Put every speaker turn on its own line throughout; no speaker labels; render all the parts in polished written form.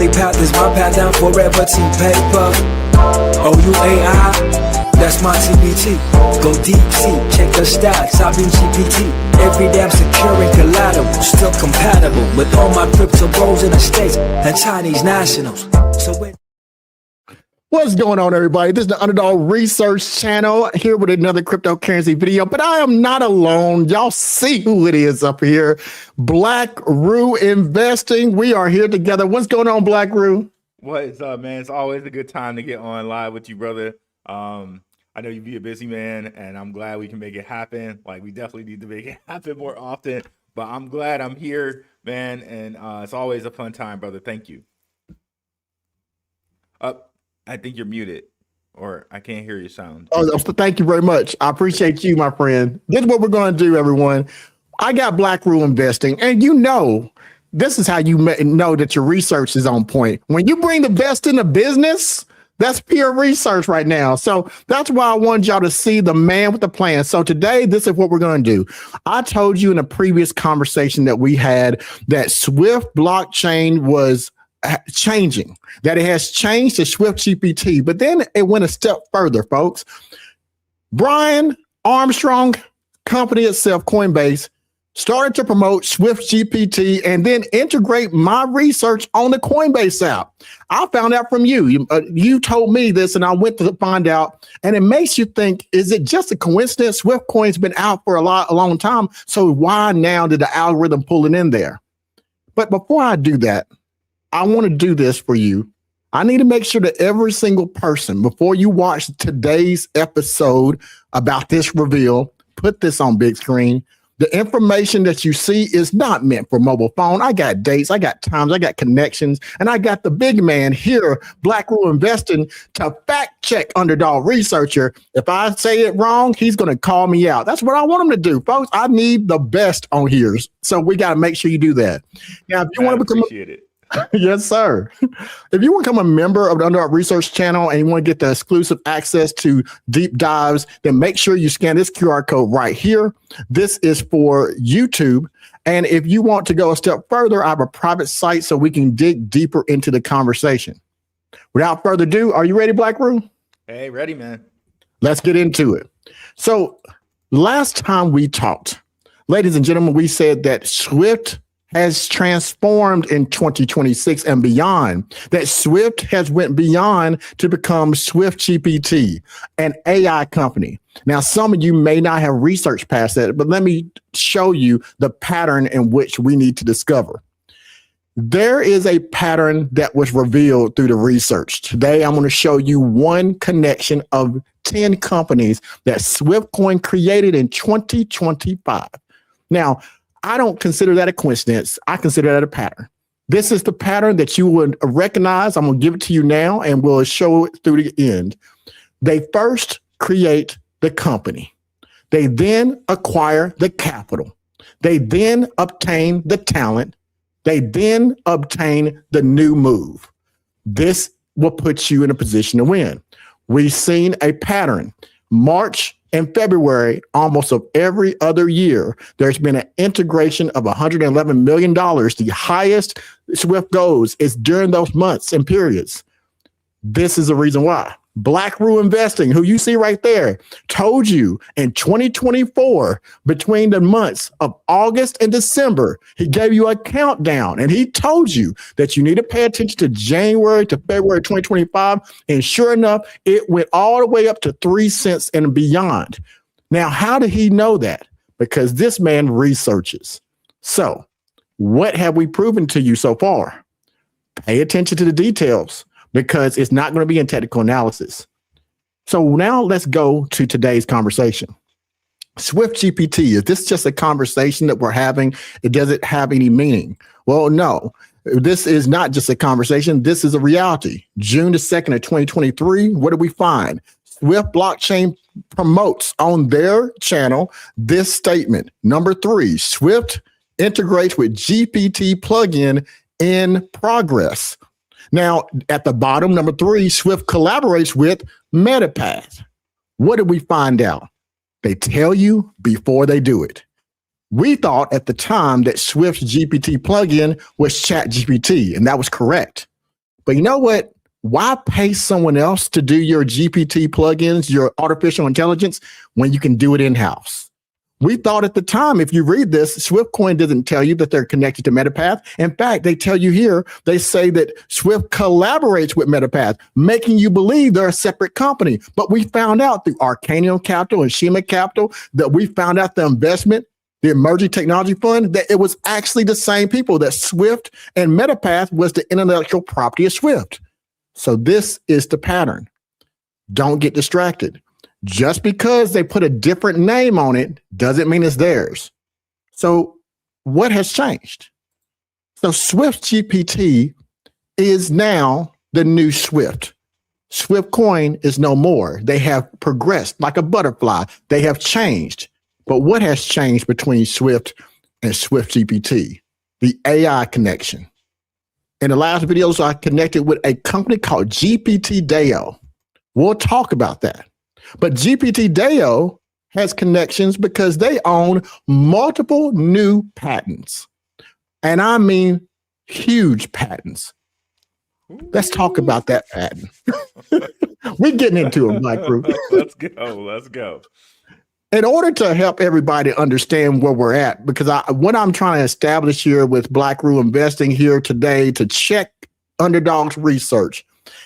only path is my path down forever, team paper. OUAI, that's my TBT. Go deep sea, check the stacks, I've been GPT. Every damn secure and collateral, still compatible with all my crypto bros in the States and Chinese nationals. So when
What's going on, everybody? This is the Underdog Research Channel here with another cryptocurrency video, but I am not alone. Y'all see who it is up here. Black Rue Investing. We are here together. What's going on, Black Rue?
What is up, man? It's always a good time to get on live with you, brother. I know you be a busy man, and I'm glad we can make it happen. Like, we definitely need to make it happen more often, but I'm glad I'm here, man, and it's always a fun time, brother. Thank you. I think you're muted, or I can't hear your sound.
Oh, thank you very much. I appreciate you, my friend. This is what we're going to do, everyone. I got Black Rue Investing, and you know, this is how you know that your research is on point. When you bring the best in the business, that's pure research right now. So that's why I wanted y'all to see the man with the plan. So today, this is what we're going to do. I told you in a previous conversation that we had that Swift blockchain was changing, that it has changed to SWFTGPT, but then it went a step further, folks. Brian Armstrong, company itself, Coinbase, started to promote SWFTGPT and then integrate my research on the Coinbase app. I found out from you. You told me this, and I went to find out, and it makes you think, is it just a coincidence? Swift Coin's been out for a long time, so why now did the algorithm pull it in there? But before I do that, I want to do this for you. I need to make sure that every single person, before you watch today's episode about this reveal, put this on big screen. The information that you see is not meant for mobile phone. I got dates, I got times, I got connections, and I got the big man here, Black Rue Investing, to fact check Underdog Researcher. If I say it wrong, he's going to call me out. That's what I want him to do, folks. I need the best on here, so we got to make sure you do that. Now, if you want to become yes, sir. If you want to become a member of the Underdog Research Channel and you want to get the exclusive access to deep dives, then make sure you scan this QR code right here. This is for YouTube. And if you want to go a step further, I have a private site so we can dig deeper into the conversation. Without further ado, are you ready, Black Rue?
Hey, ready, man.
Let's get into it. So last time we talked, ladies and gentlemen, we said that Swift has transformed in 2026 and beyond, that Swift has went beyond to become SWFTGPT, an AI company. Now, some of you may not have researched past that, but let me show you the pattern in which we need to discover. There is a pattern that was revealed through the research. Today, I'm going to show you one connection of 10 companies that Swift Coin created in 2025. Now, I don't consider that a coincidence. I consider that a pattern. This is the pattern that you would recognize. I'm going to give it to you now, and we'll show it through the end. They first create the company. They then acquire the capital. They then obtain the talent. They then obtain the new move. This will put you in a position to win. We've seen a pattern. March and February, almost of every other year, there's been an integration of $111 million. The highest Swift goes is during those months and periods. This is the reason why. Black Rue Investing, who you see right there, told you in 2024, between the months of August and December, he gave you a countdown, and he told you that you need to pay attention to January to February 2025. And sure enough, it went all the way up to 3 cents and beyond. Now, how did he know that? Because this man researches. So what have we proven to you so far? Pay attention to the details, because it's not going to be in technical analysis. So now let's go to today's conversation. SWFTGPT, is this just a conversation that we're having? It doesn't have any meaning. Well, no, this is not just a conversation. This is a reality. June the 2nd of 2023, what do we find? Swift blockchain promotes on their channel this statement. Number 3, Swift integrates with GPT plugin in progress. Now, at the bottom, number 3, Swift collaborates with MetaPath. What did we find out? They tell you before they do it. We thought at the time that Swift's GPT plugin was ChatGPT, and that was correct. But you know what? Why pay someone else to do your GPT plugins, your artificial intelligence, when you can do it in-house? We thought at the time, if you read this, SWFTCOIN doesn't tell you that they're connected to MetaPath. In fact, they tell you here, they say that Swift collaborates with MetaPath, making you believe they're a separate company. But we found out through Arcanium Capital and Shima Capital that we found out the investment, the Emerging Technology Fund, that it was actually the same people, that Swift and MetaPath was the intellectual property of Swift. So this is the pattern. Don't get distracted. Just because they put a different name on it doesn't mean it's theirs. So what has changed? So SWFTGPT is now the new Swift. SWFTCOIN is no more. They have progressed like a butterfly. They have changed. But what has changed between Swift and SWFTGPT? The AI connection. In the last videos, I connected with a company called GPT DAO. We'll talk about that. But GPT DAO has connections because they own multiple new patents. And I mean huge patents. Let's talk about that patent. We're getting into them, Black Crew.
Let's go. Let's go.
In order to help everybody understand where we're at, because what I'm trying to establish here with Black Crew Investing here today to check Underdog's research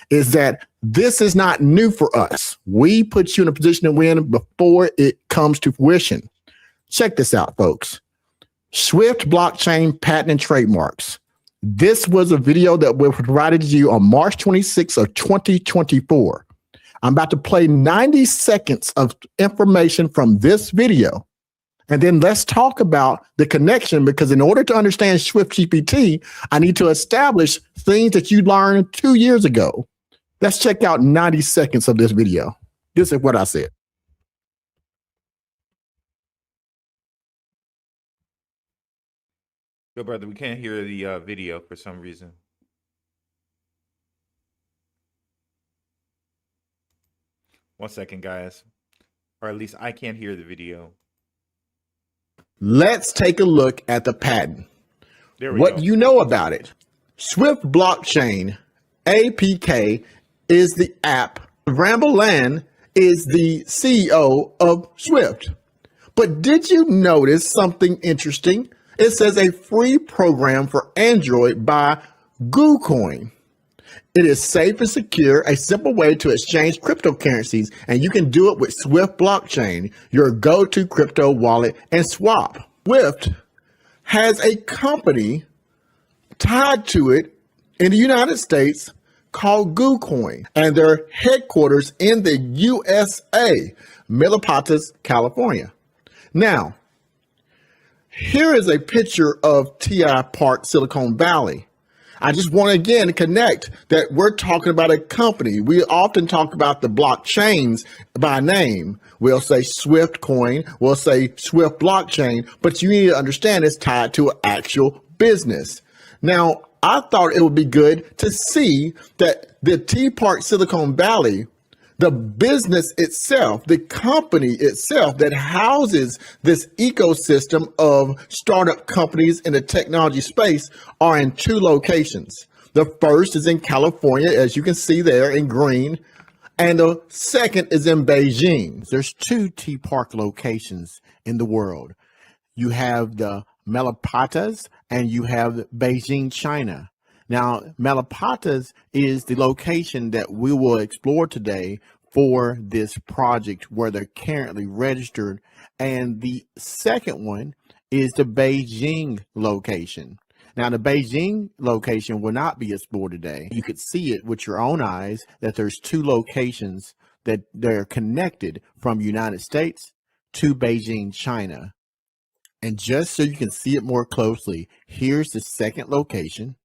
is that this is not new for us. We put you in a position to win before it comes to fruition. Check this out, folks. Swift blockchain patent and trademarks. This was a video that was provided to you on March 26th of 2024. I'm about to play 90 seconds of information from this video. And then let's talk about the connection, because in order to understand SWFTGPT, I need to establish things that you learned 2 years ago. Let's check out 90 seconds of this video. This is what I said.
Yo, brother, we can't hear the video for some reason. One second, guys. Or at least I can't hear the video.
Let's take a look at the patent.
There we
What
go.
you know about it. Swift blockchain APK is the app. Ramble Land is the CEO of Swift. But did you notice something interesting? It says a free program for Android by GooCoin. It is safe and secure, a simple way to exchange cryptocurrencies, and you can do it with Swift blockchain, your go-to crypto wallet and swap. Swift has a company tied to it in the United States called GooCoin, and their headquarters in the USA, Milpitas, California. Now, here is a picture of TI Park, Silicon Valley. I just want to again connect that we're talking about a company. We often talk about the blockchains by name. We'll say SWFTCOIN, we'll say Swift blockchain, but you need to understand it's tied to an actual business. Now, I thought it would be good to see that the T Park Silicon Valley, the business itself, the company itself that houses this ecosystem of startup companies in the technology space are in two locations. The first is in California, as you can see there in green, and the second is in Beijing. There's two T Park locations in the world. You have the Milpitas and you have Beijing, China. Now, Milpitas is the location that we will explore today for this project where they're currently registered. And the second one is the Beijing location. Now, the Beijing location will not be explored today. You could see it with your own eyes that there's two locations that they're connected from United States to Beijing, China. And just so you can see it more closely, here's the second location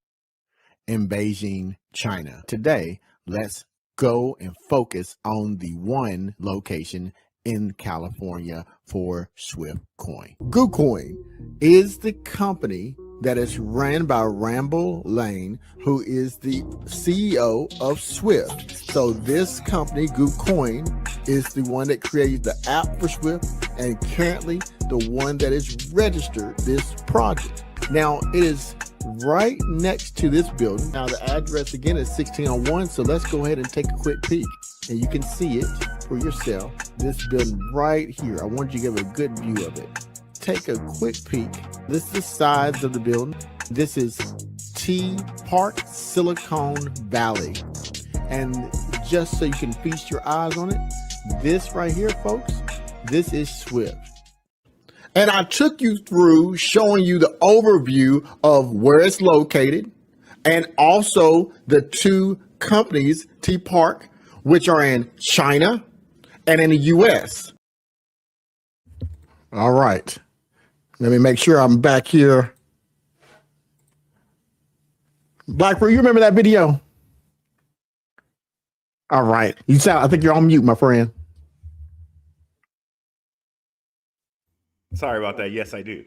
in Beijing, China. Today, let's go and focus on the one location in California for SWFTCOIN. GooCoin is the company that is ran by Ramble Lane, who is the CEO of Swift. So this company, GooCoin, is the one that created the app for Swift and currently the one that has registered this project. Now, it is right next to this building. Now, the address again is 1601. So let's go ahead and take a quick peek. And you can see it for yourself. This building right here. I want you to give a good view of it. Take a quick peek. This is the size of the building. This is T Park, Silicon Valley. And just so you can feast your eyes on it, this right here, folks, this is SWFT. And I took you through showing you the overview of where it's located and also the two companies, T Park, which are in China and in the US. All right. Let me make sure I'm back here. Blackbird, you remember that video? All right. I think you're on mute, my friend.
Sorry about that. Yes, I do.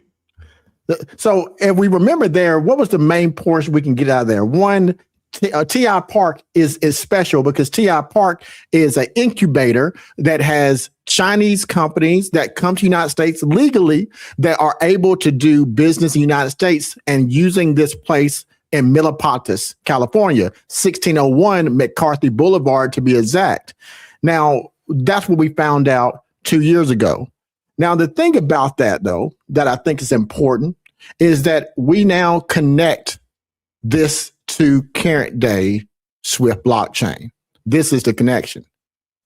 So if we remember there, what was the main portion we can get out of there? One, TI Park is special because TI Park is an incubator that has Chinese companies that come to the United States legally that are able to do business in the United States and using this place in Milpitas, California, 1601 McCarthy Boulevard to be exact. Now, that's what we found out 2 years ago. Now, the thing about that, though, that I think is important is that we now connect this to current day SWFT blockchain. This is the connection.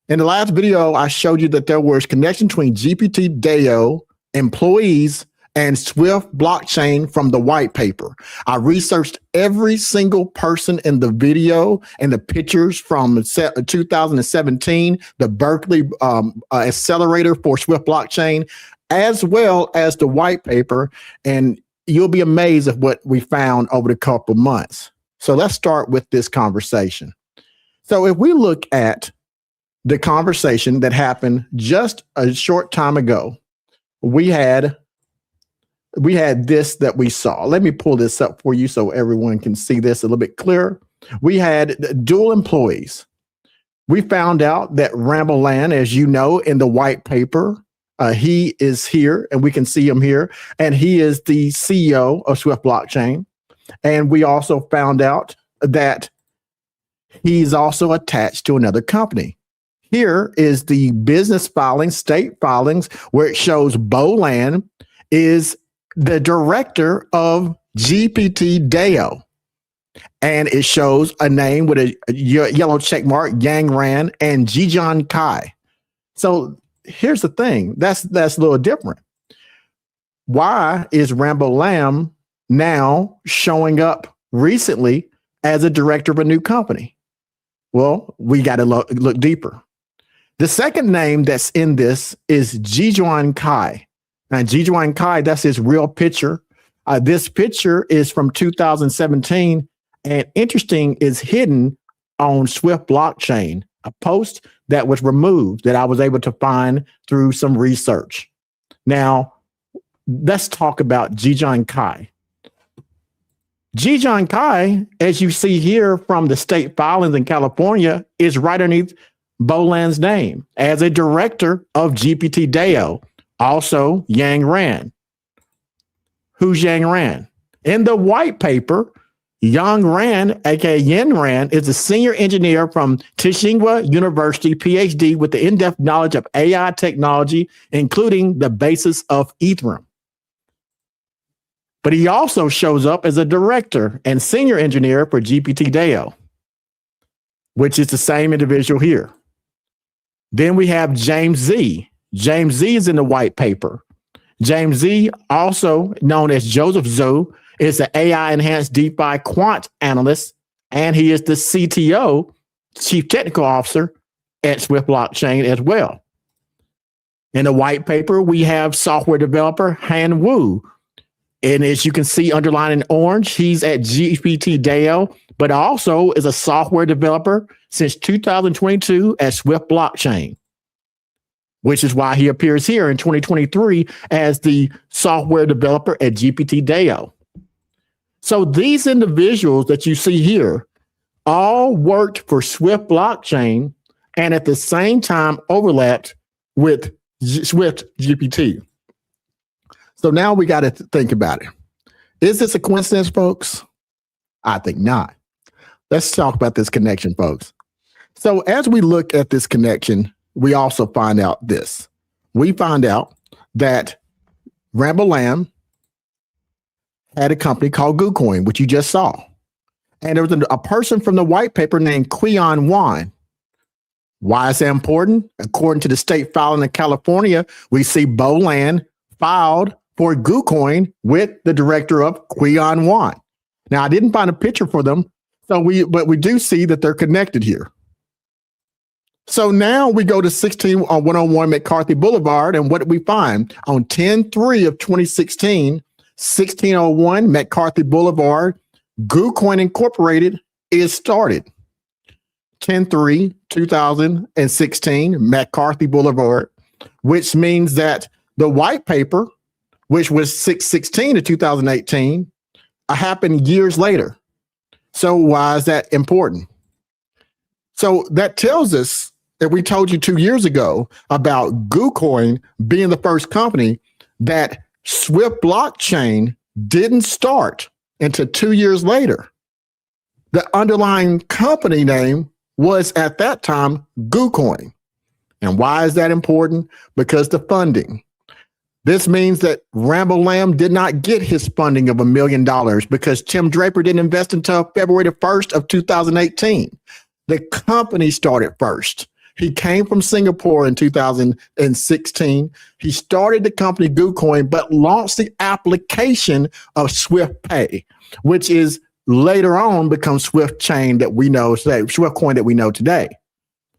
In the last video, I showed you that there was connection between GPT DAO employees and SWFT blockchain from the white paper. I researched every single person in the video and the pictures from 2017, the Berkeley accelerator for SWFT blockchain, as well as the white paper. And you'll be amazed at what we found over the couple of months. So let's start with this conversation. So if we look at the conversation that happened just a short time ago, we had this that we saw. Let me pull this up for you so everyone can see this a little bit clearer. We had dual employees. We found out that Ramboland, as you know, in the white paper, he is here and we can see him here. And he is the CEO of SWFT blockchain. And we also found out that he's also attached to another company. Here is the business filings, state filings, where it shows Boland is the director of GPT DAO. And it shows a name with a yellow check mark, Yang Ran and Jijan Kai. So here's the thing. That's a little different. Why is Rambo Lam now showing up recently as a director of a new company? Well, we got to look deeper. The second name that's in this is Jijuan Kai. Now, Jijuan Kai, that's his real picture. This picture is from 2017, and interesting is hidden on SWFT blockchain, a post that was removed that I was able to find through some research. Now, let's talk about Jijuan Kai. Jijuan Kai, as you see here from the state filings in California, is right underneath Boland's name as a director of GPT DAO. Also, Yang Ran. Who's Yang Ran? In the white paper, Yang Ran, aka Yen Ran, is a senior engineer from Tsinghua University, PhD, with the in-depth knowledge of AI technology, including the basis of Ethereum. But he also shows up as a director and senior engineer for GPT DAO, which is the same individual here. Then we have James Z. James Z is in the white paper. James Z, also known as Joseph Zhou, is the AI enhanced DeFi quant analyst, and he is the CTO, chief technical officer at SWFT blockchain as well. In the white paper, we have software developer Han Wu. And as you can see underlined in orange, he's at GPT DAO, but also is a software developer since 2022 at SWFT blockchain, which is why he appears here in 2023 as the software developer at GPT DAO. So these individuals that you see here all worked for SWFT blockchain and at the same time overlapped with SWFT GPT. So now we got to think about it. Is this a coincidence, folks? I think not. Let's talk about this connection, folks. So as we look at this connection, we also find out this. We find out that Rambo Lamb had a company called GooCoin, which you just saw. And there was a person from the white paper named Qian Wan. Why is that important? According to the state filing in California, we see Boland filed for GooCoin with the director of Qian Wan. Now, I didn't find a picture for them, but we do see that they're connected here. So now we go to 16101 McCarthy Boulevard, and what did we find? On 10/3 of 2016, 1601 McCarthy Boulevard, GooCoin Incorporated is started. 10/3, 2016, McCarthy Boulevard, which means that the white paper, which was 6/16 of 2018, happened years later. So why is that important? So that tells us that we told you 2 years ago about GooCoin being the first company that Swift blockchain didn't start until 2 years later. The underlying company name was at that time GooCoin. And why is that important? Because the funding. This means that Rambo Lamb did not get his funding of $1 million because Tim Draper didn't invest until February the 1st of 2018. The company started first. He came from Singapore in 2016. He started the company GooCoin, but launched the application of Swift Pay, which is later on become Swift Chain that we know today, Swift Coin that we know today.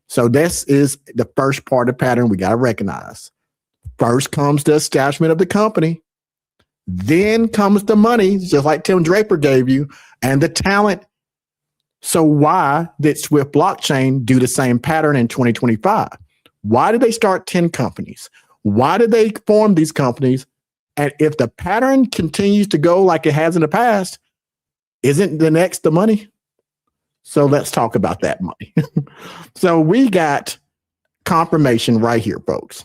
So this is the first part of the pattern we got to recognize. First comes the establishment of the company. Then comes the money, just like Tim Draper gave you, and the talent. So why did Swift Blockchain do the same pattern in 2025? Why did they start 10 companies? Why did they form these companies? And if the pattern continues to go like it has in the past, isn't the next the money? So let's talk about that money. So we got confirmation right here, folks.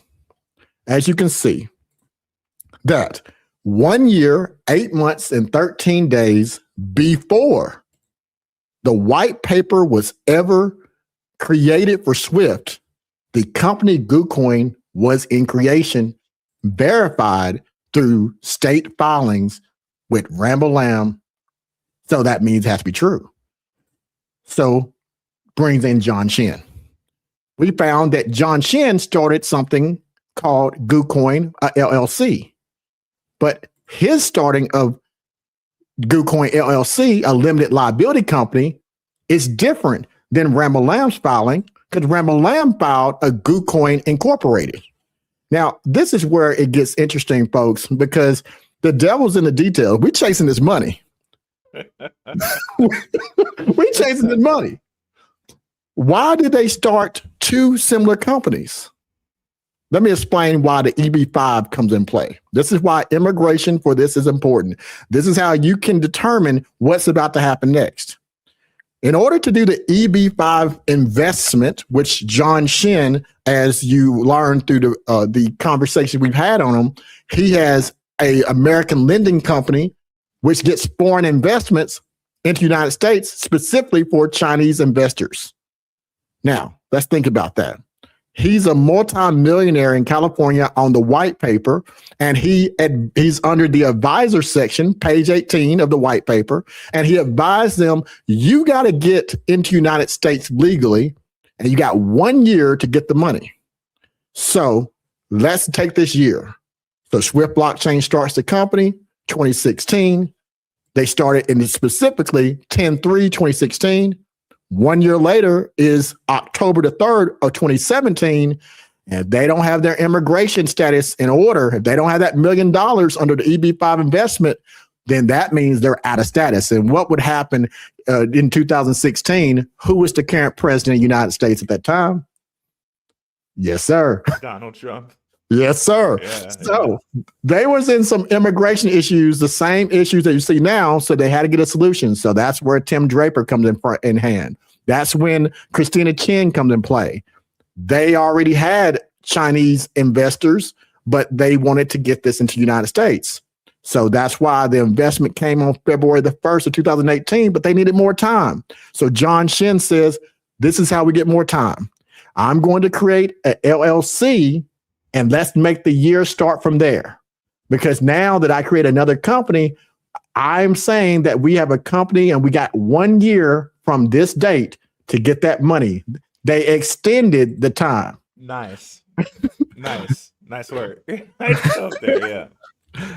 As you can see, that 1 year, 8 months, and 13 days before the white paper was ever created for Swift, the company GooCoin was in creation, verified through state filings with Rambo Lamb. So that means it has to be true. So brings in John Shin. We found that John Shin started something called GooCoin LLC. But his starting of GooCoin LLC, a limited liability company, is different than Rambo Lamb's filing because Rambo Lamb filed a GooCoin Incorporated. Now, this is where it gets interesting, folks, because the devil's in the details. We're chasing this money. We're chasing the money. Why did they start two similar companies? Let me explain why the EB-5 comes in play. This is why immigration for this is important. This is how you can determine what's about to happen next. In order to do the EB-5 investment, which John Shin, as you learned through the conversation we've had on him, he has an American lending company which gets foreign investments into the United States specifically for Chinese investors. Now, let's think about that. He's a multi-millionaire in California on the white paper, and he's under the advisor section, page 18 of the white paper, and he advised them, you got to get into the United States legally, and you got 1 year to get the money. So let's take this year. So Swift Blockchain starts the company, 2016. They started in specifically 10/3/2016. 1 year later is October the 3rd of 2017. And if they don't have their immigration status in order, if they don't have that $1 million under the EB-5 investment, then that means they're out of status. And what would happen in 2016? Who was the current president of the United States at that time? Yes, sir.
Donald Trump.
Yes, sir. Yeah. So they was in some immigration issues, the same issues that you see now. So they had to get a solution. So that's where Tim Draper comes in hand. That's when Christina Chin comes in play. They already had Chinese investors, but they wanted to get this into the United States. So that's why the investment came on February the 1st of 2018, but they needed more time. So John Shin says, this is how we get more time. I'm going to create an LLC and let's make the year start from there. Because now that I create another company, I'm saying that we have a company and we got 1 year from this date to get that money. They extended the time.
Nice. Nice work. Nice stuff there, yeah.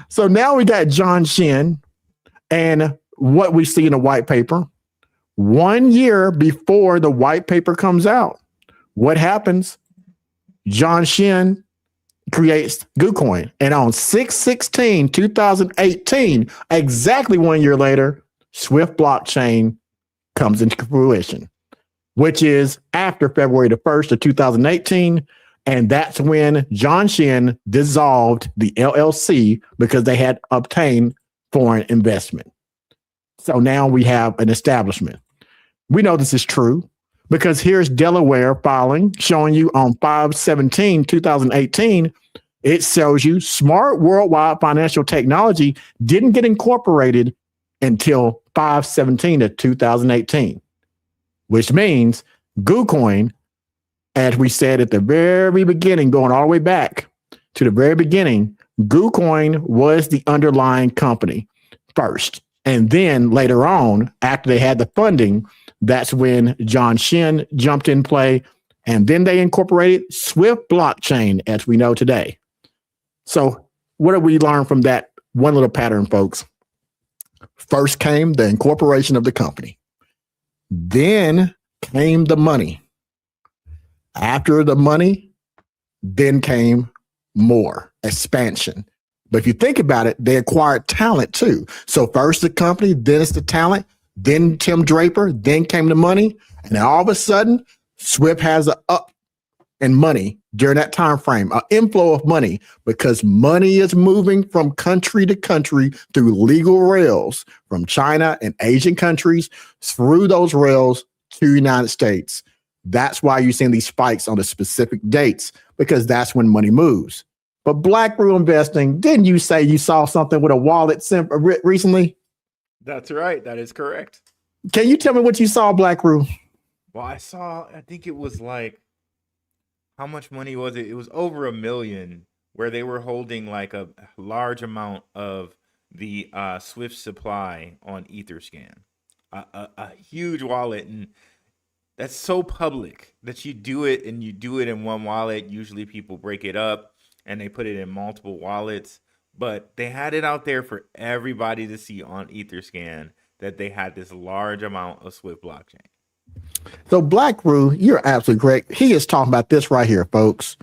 So now we got John Shin and what we see in the white paper. 1 year before the white paper comes out, what happens? John Shin creates GooCoin. And on 6/16/2018, exactly 1 year later, Swift blockchain comes into fruition, which is after February the 1st of 2018. And that's when John Shin dissolved the LLC because they had obtained foreign investment. So now we have an establishment. We know this is true because here's Delaware filing showing you on 5/17/2018. It shows you Smart Worldwide Financial Technology didn't get incorporated until 5/17/2018, which means GooCoin, as we said at the very beginning, going all the way back to the very beginning, GooCoin was the underlying company first. And then later on, after they had the funding, that's when John Shin jumped in play. And then they incorporated Swift blockchain as we know today. So what did we learn from that one little pattern, folks? First came the incorporation of the company. Then came the money. After the money, then came more expansion. But if you think about it, they acquired talent too. So first the company, then it's the talent, then Tim Draper, then came the money. And then all of a sudden, Swift has an up in money during that time frame, an inflow of money, because money is moving from country to country through legal rails from China and Asian countries through those rails to the United States. That's why you're seeing these spikes on the specific dates, because that's when money moves. But Black Rule Investing, didn't you say you saw something with a wallet recently?
That's right. That is correct.
Can you tell me what you saw, Black Rule?
Well, I think it was like, how much money was it? It was over $1 million, where they were holding like a large amount of the Swift supply on Etherscan, a huge wallet. And that's so public that you do it and you do it in one wallet. Usually people break it up and they put it in multiple wallets, but they had it out there for everybody to see on Etherscan that they had this large amount of Swift blockchain.
So Black Roo, you're absolutely correct. He is talking about this right here, folks.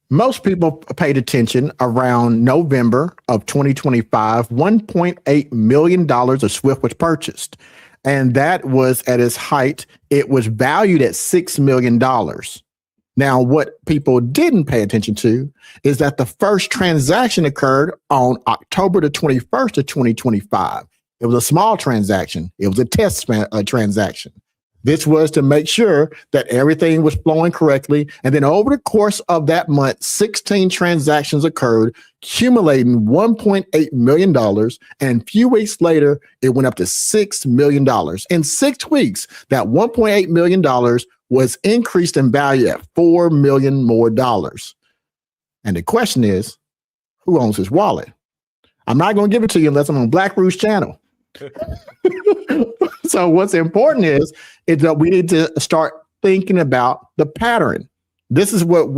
Most people paid attention around November of 2025, $1.8 million of Swift was purchased. And that was at its height. It was valued at $6 million. Now, what people didn't pay attention to is that the first transaction occurred on October the 21st of 2025. It was a small transaction. It was a test transaction. This was to make sure that everything was flowing correctly. And then over the course of that month, 16 transactions occurred, accumulating $1.8 million. And a few weeks later, it went up to $6 million. In 6 weeks, that $1.8 million was increased in value at $4 million more dollars. And the question is, who owns his wallet? I'm not going to give it to you unless I'm on Black Roo's channel. So what's important is that we need to start thinking about the pattern. This is what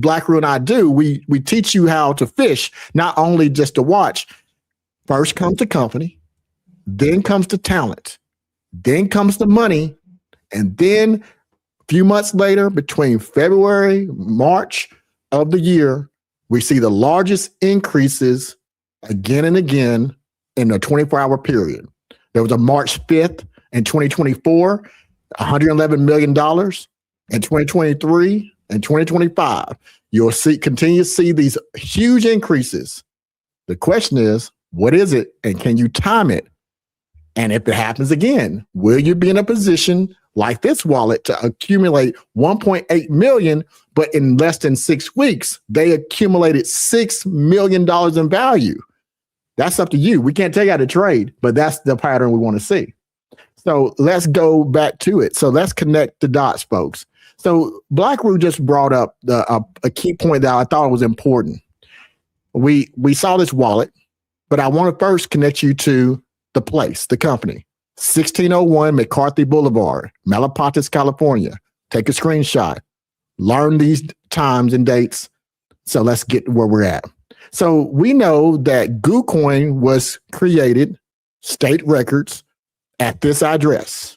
Black Roo and I do. We teach you how to fish, not only just to watch. First comes the company, then comes the talent, then comes the money, and then a few months later, between February, March of the year, we see the largest increases again and again in a 24-hour period. There was a March 5th in 2024, $111 million. In 2023 and 2025, you'll continue to see these huge increases. The question is, what is it, and can you time it? And if it happens again, will you be in a position like this wallet, to accumulate 1.8 million, but in less than 6 weeks, they accumulated $6 million in value. That's up to you. We can't tell you how to trade, but that's the pattern we want to see. So let's go back to it. So let's connect the dots, folks. So Black-Roo just brought up a key point that I thought was important. We saw this wallet, but I want to first connect you to the place, the company. 1601 McCarthy Boulevard, Malapatas, California. Take a screenshot. Learn these times and dates. So let's get where we're at. So we know that GooCoin was created, state records, at this address.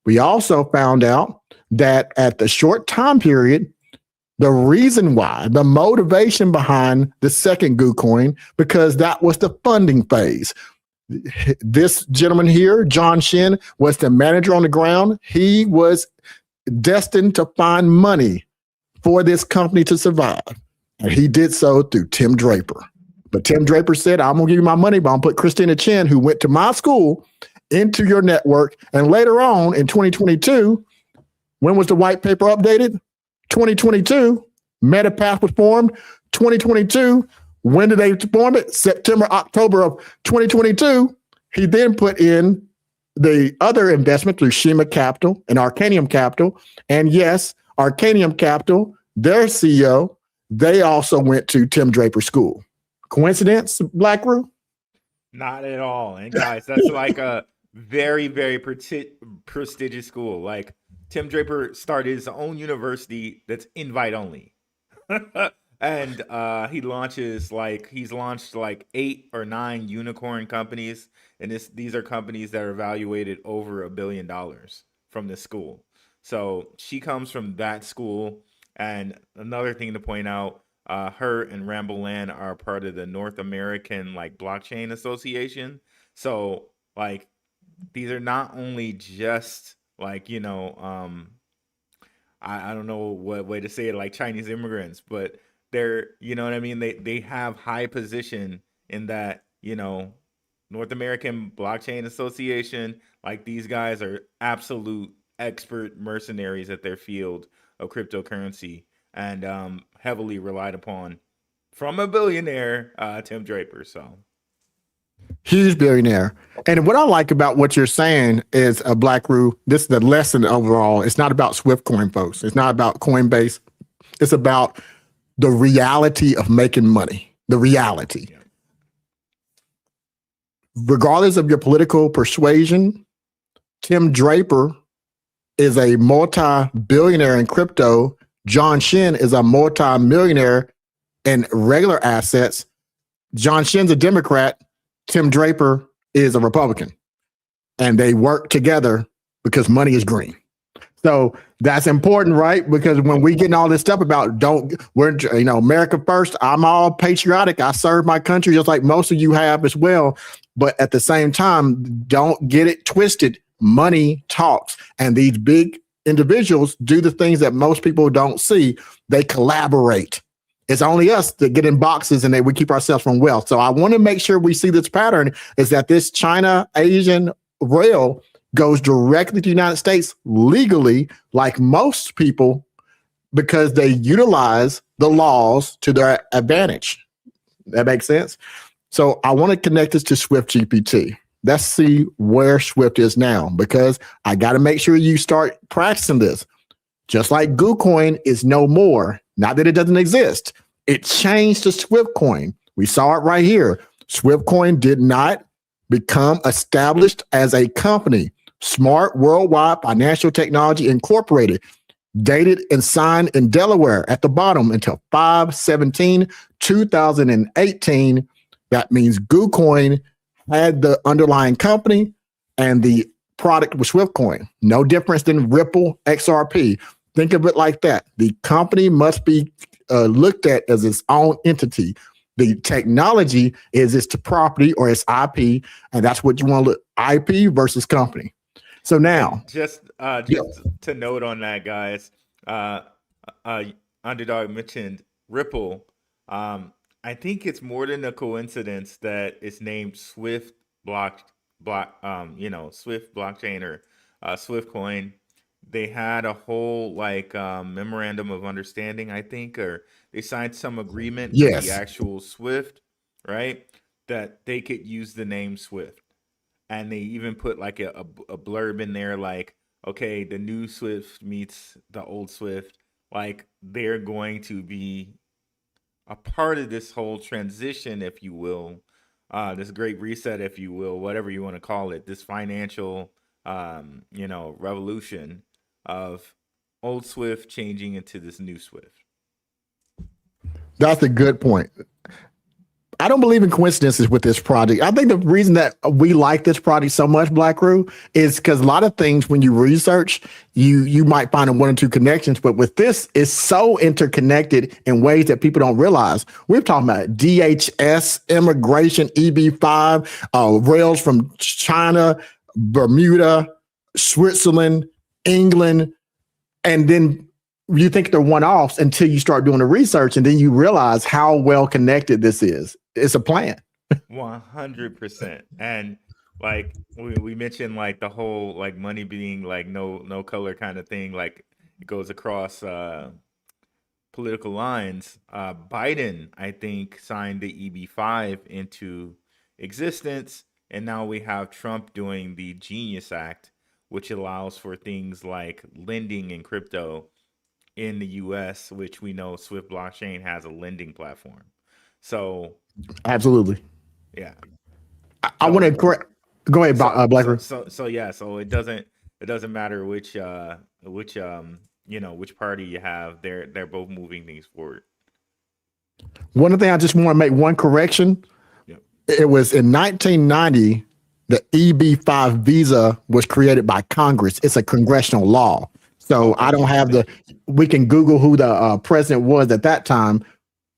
We also found out that at the short time period, the reason why, the motivation behind the second GooCoin, because that was the funding phase. This gentleman here, John Shin, was the manager on the ground. He was destined to find money for this company to survive. And he did so through Tim Draper. But Tim Draper said, I'm going to give you my money, but I'm going to put Christina Chen, who went to my school, into your network. And later on in 2022, when was the white paper updated? 2022, MetaPath was formed. 2022, when did they form it? September, October of 2022. He then put in the other investment through Shima Capital and Arcanium Capital. And yes, Arcanium Capital, their CEO, they also went to Tim Draper School. Coincidence, Black-Roo?
Not at all. And guys, that's like a very, very prestigious school. Like Tim Draper started his own university that's invite only. And he's launched like 8 or 9 unicorn companies, and these are companies that are valuated over $1 billion from this school. So she comes from that school. And another thing to point out, her and Ramble Land are part of the North American like Blockchain Association. So like these are not only just like, you know, I don't know what way to say it, like Chinese immigrants, but they're, you know what I mean? They have high position in that, you know, North American Blockchain Association. Like these guys are absolute expert mercenaries at their field of cryptocurrency, and heavily relied upon from a billionaire, Tim Draper. So
huge billionaire. And what I like about what you're saying is, Black-Roo, this is the lesson overall. It's not about SwiftCoin, folks. It's not about Coinbase. It's about the reality of making money, the reality. Yeah. Regardless of your political persuasion, Tim Draper is a multi-billionaire in crypto. John Shin is a multi-millionaire in regular assets. John Shin's a Democrat. Tim Draper is a Republican. And they work together because money is green. So that's important, right? Because when we getting all this stuff about we're, you know, America first, I'm all patriotic. I serve my country just like most of you have as well. But at the same time, don't get it twisted. Money talks. And these big individuals do the things that most people don't see. They collaborate. It's only us that get in boxes and we keep ourselves from wealth. So I want to make sure we see this pattern is that this China Asian rail goes directly to the United States legally, like most people, because they utilize the laws to their advantage. That makes sense? So I want to connect this to SWFTGPT. Let's see where Swift is now, because I got to make sure you start practicing this. Just like GooCoin is no more, not that it doesn't exist. It changed to SwiftCoin. We saw it right here. SwiftCoin did not become established as a company. Smart Worldwide Financial Technology Incorporated, dated and signed in Delaware at the bottom until 5/17/2018. That means GooCoin had the underlying company and the product was SwiftCoin. No difference than Ripple XRP. Think of it like that. The company must be looked at as its own entity. The technology is its property or its IP, and that's what you want to look, IP versus company. So now,
just to note on that, guys, Underdog mentioned Ripple. I think it's more than a coincidence that it's named Swift Blockchain or SwiftCoin. they had a whole like memorandum of understanding, I think, or they signed some agreement with the
Yes.
actual Swift, right? That they could use the name Swift. And they even put like a blurb in there like, okay, the new Swift meets the old Swift. Like they're going to be a part of this whole transition, if you will, this great reset, if you will, whatever you want to call it, this financial, revolution of old Swift changing into this new Swift.
That's a good point. I don't believe in coincidences with this project. I think the reason that we like this project so much, Black Crew, is because a lot of things when you research, you might find one or two connections, but with this, it's so interconnected in ways that people don't realize. We're talking about DHS, immigration, EB5, rails from China, Bermuda, Switzerland, England, and then you think they're one-offs until you start doing the research, and then you realize how well connected this is. It's a plan.
100%. And like we mentioned, like the whole like money being like no color kind of thing, like it goes across political lines. Biden, I think, signed the EB5 into existence, and now we have Trump doing the Genius Act, which allows for things like lending in crypto in the US, which we know Swift blockchain has a lending platform. So
absolutely.
Yeah.
I want to correct. Go ahead, Black.
So it doesn't matter which party you have. They're both moving things forward.
One thing I just want to make one correction.
Yep.
It was in 1990 the EB5 visa was created by Congress. It's a congressional law. So I don't have we can Google who the president was at that time.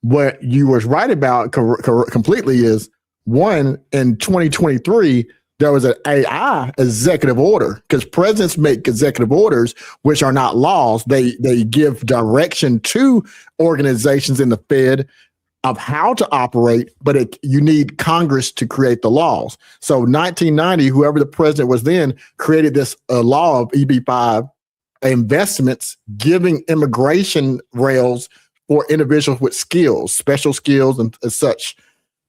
What you was right about completely is, one, in 2023, there was an AI executive order, because presidents make executive orders, which are not laws. They give direction to organizations in the Fed of how to operate, but you need Congress to create the laws. So 1990, whoever the president was then created this law of EB5 investments, giving immigration rails for individuals with skills, special skills and such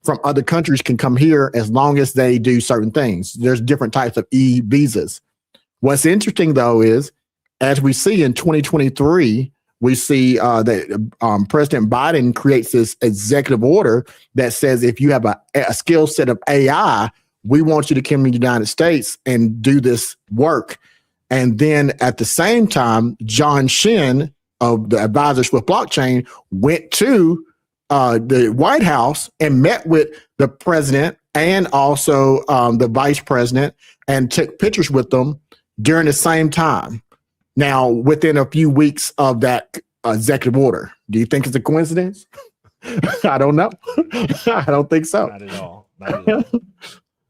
from other countries can come here as long as they do certain things. There's different types of e-visas. What's interesting, though, is as we see in 2023, we see that President Biden creates this executive order that says if you have a skill set of AI, we want you to come to the United States and do this work. And then at the same time, John Shin of the advisors with blockchain went to the White House and met with the president and also the vice president and took pictures with them during the same time. Now, within a few weeks of that executive order, do you think it's a coincidence? I don't know. I don't think so.
Not at all. Not at all.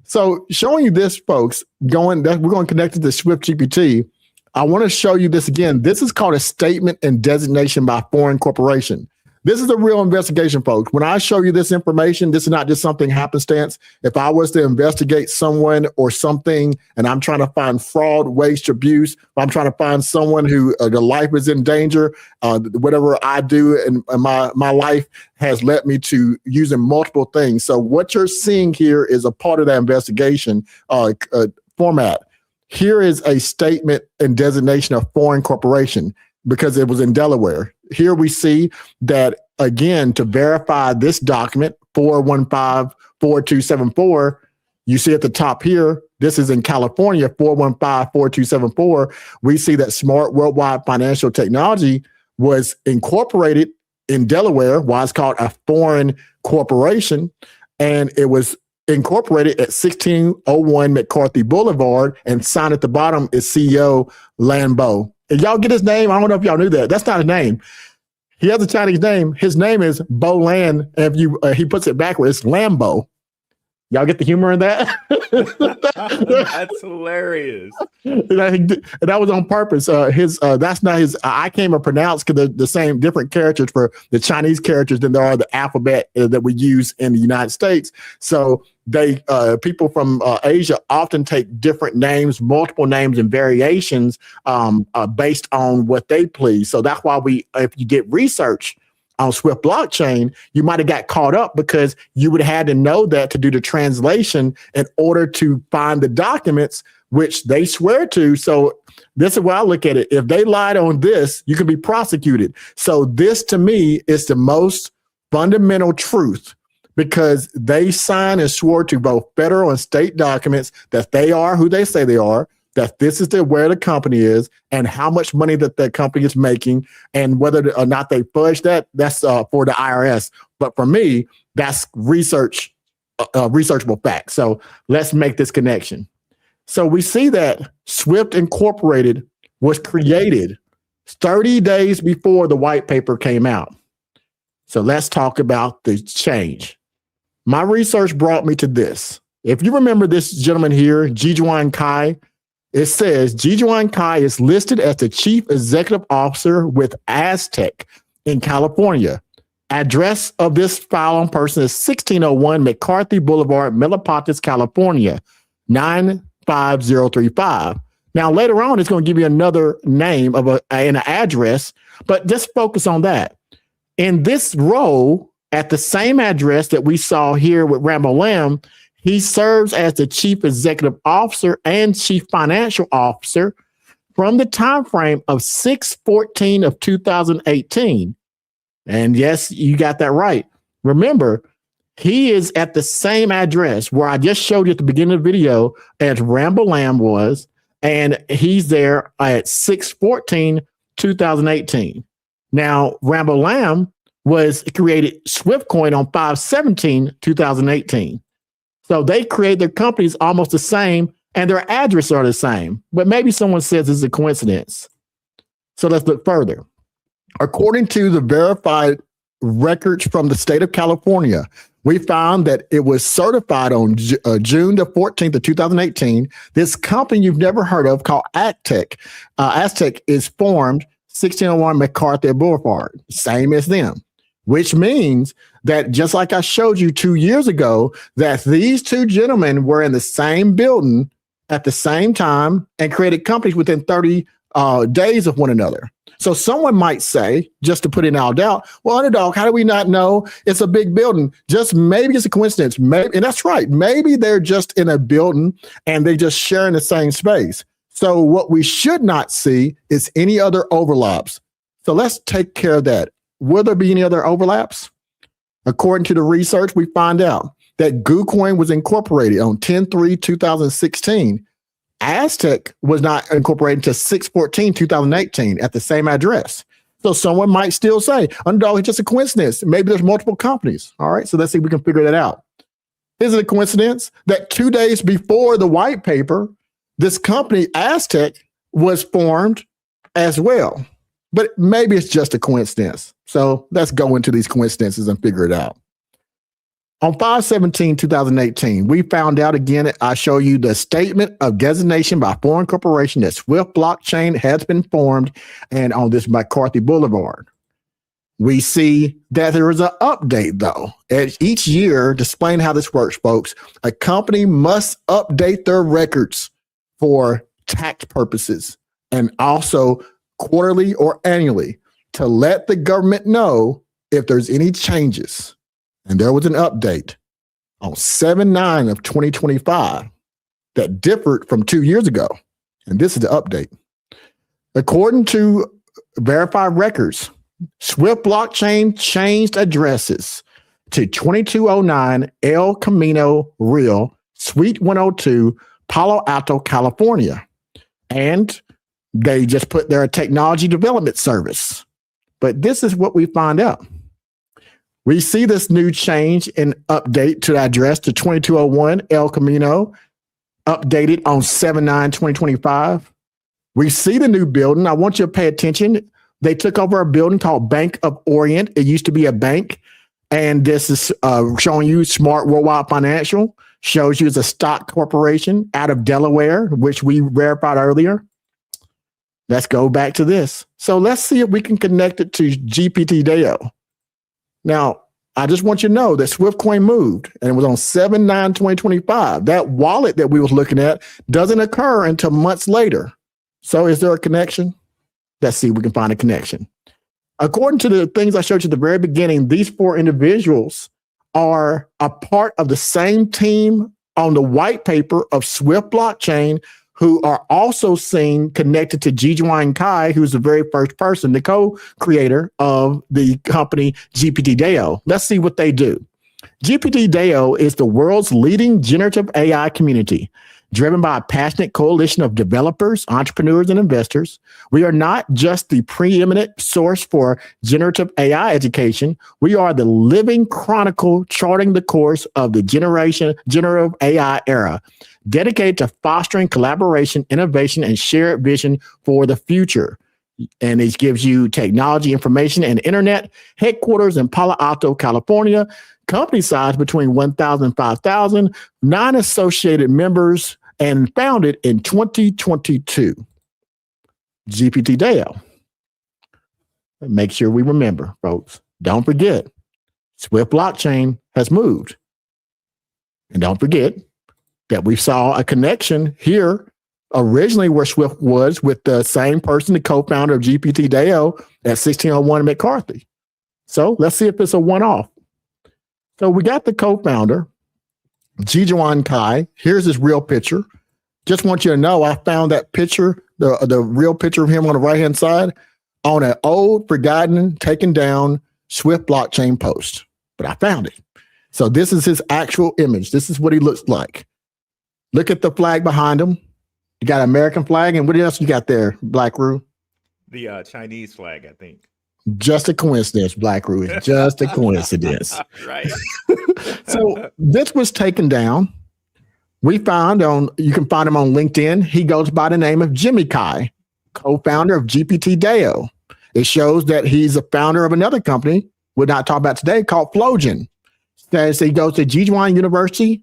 So showing you this, folks, we're going to connect it to SWFTGPT. I want to show you this again. This is called a statement and designation by foreign corporation. This is a real investigation, folks. When I show you this information, this is not just something happenstance. If I was to investigate someone or something and I'm trying to find fraud, waste, abuse, if I'm trying to find someone who their life is in danger, whatever I do in my life has led me to using multiple things. So what you're seeing here is a part of that investigation format. Here is a statement and designation of foreign corporation because it was in Delaware. Here we see that, again, to verify this document, 415-4274, you see at the top here, this is in California, 415-4274. We see that Smart Worldwide Financial Technology was incorporated in Delaware, why it's called a foreign corporation, and it was incorporated at 1601 McCarthy Boulevard, and signed at the bottom is CEO Lambo. And y'all get his name? I don't know if y'all knew that. That's not his name. He has a Chinese name. His name is Bo Lan. And if he puts it backwards, it's Lambo. Y'all get the humor in that?
That's hilarious.
And that was on purpose. That's not his. I can't even pronounce because they're the same different characters for the Chinese characters than there are the alphabet that we use in the United States. So they people from Asia often take different names, multiple names, and variations based on what they please. So that's why if you did research on Swift blockchain, you might have got caught up because you would have had to know that to do the translation in order to find the documents which they swear to. So this is why I look at it. If they lied on this, you can be prosecuted. So this to me is the most fundamental truth because they signed and swore to both federal and state documents that they are who they say they are, that this is where the company is and how much money that company is making, and whether or not they fudge that's for the IRS. But for me, that's researchable fact. So let's make this connection. So we see that Swift Incorporated was created 30 days before the white paper came out. So let's talk about the change. My research brought me to this. If you remember this gentleman here, Jijuan Kai, it says Jijuan Kai is listed as the chief executive officer with Aztec in California. Address of this filing person is 1601 McCarthy Boulevard, Milpitas, California, 95035. Now, later on, it's going to give you another name of an address, but just focus on that. In this role, at the same address that we saw here with Rambo Lamb, he serves as the chief executive officer and chief financial officer from the time frame of 6/14 of 2018. And yes, you got that right. Remember, he is at the same address where I just showed you at the beginning of the video as Rambo Lamb was, and he's there at 6/14, 2018. Now, Rambo Lamb was created SWFTCOIN on 5/17, 2018. So they create their companies almost the same and their addresses are the same. But maybe someone says it's a coincidence. So let's look further. According to the verified records from the state of California, we found that it was certified on June the 14th of 2018. This company you've never heard of called Aztec. Aztec is formed 1601 McCarthy Boulevard, same as them, which means that just like I showed you 2 years ago, that these two gentlemen were in the same building at the same time and created companies within 30 days of one another. So someone might say, just to put in all doubt, well, Underdog, how do we not know it's a big building? Just maybe it's a coincidence. Maybe, and that's right. Maybe they're just in a building and they just sharing the same space. So what we should not see is any other overlaps. So let's take care of that. Will there be any other overlaps? According to the research, we find out that GooCoin was incorporated on 10/3/2016. Aztec was not incorporated until 6/14, 2018 at the same address. So someone might still say, Underdog, it's just a coincidence. Maybe there's multiple companies. All right, so let's see if we can figure that out. Is it a coincidence that 2 days before the white paper, this company, Aztec, was formed as well? But maybe it's just a coincidence. So let's go into these coincidences and figure it out. On 5/17/2018, we found out again, I show you the statement of designation by foreign corporation that Swift blockchain has been formed and on this McCarthy Boulevard. We see that there is an update though. Each year, displaying how this works, folks, a company must update their records for tax purposes and also quarterly or annually to let the government know if there's any changes. And there was an update on 7/9 of 2025 that differed from 2 years ago. And this is the update. According to verified records, Swift blockchain changed addresses to 2209 El Camino Real, Suite 102, Palo Alto, California. And they just put their technology development service. But this is what we find out. We see this new change and update to the address to 2201 El Camino, updated on 7/9/2025. We see the new building. I want you to pay attention. They took over a building called Bank of Orient. It used to be a bank. And this is showing you Smart Worldwide Financial. shows you it's a stock corporation out of Delaware, which we verified earlier. Let's go back to this. So let's see if we can connect it to GPT DAO. Now, I just want you to know that SWFTCOIN moved and it was on 7/9/2025. That wallet that we was looking at doesn't occur until months later. So is there a connection? Let's see if we can find a connection. According to the things I showed you at the very beginning, these 4 individuals are a part of the same team on the white paper of Swift blockchain, who are also seen connected to Jijuan Kai, who's the very first person, the co-creator of the company GPT DAO. Let's see what they do. GPT DAO is the world's leading generative AI community, driven by a passionate coalition of developers, entrepreneurs, and investors. We are not just the preeminent source for generative AI education. We are the living chronicle charting the course of the generative AI era, dedicated to fostering collaboration, innovation, and shared vision for the future. And it gives you technology, information, and internet, headquarters in Palo Alto, California, company size between 1,000 and 5,000, 9 associated members, and founded in 2022. GPT DAO. Make sure we remember, folks. Don't forget, Swift blockchain has moved. And don't forget that we saw a connection here originally where Swift was with the same person, the co-founder of GPT DAO at 1601 McCarthy. So let's see if it's a one-off. So we got the co-founder, Jijuan Kai. Here's his real picture. Just want you to know, I found that picture, the real picture of him on the right-hand side, on an old, forgotten, taken down Swift blockchain post. But I found it. So this is his actual image. This is what he looks like. Look at the flag behind him. You got an American flag, and what else you got there, Black Roo?
The Chinese flag, I think.
Just a coincidence, Black Roo. It's just a coincidence.
Right.
So this was taken down. We found you can find him on LinkedIn. He goes by the name of Jimmy Kai, co-founder of GPT DAO. It shows that he's a founder of another company we're not talking about today called Flogen. So he goes to Jijuan University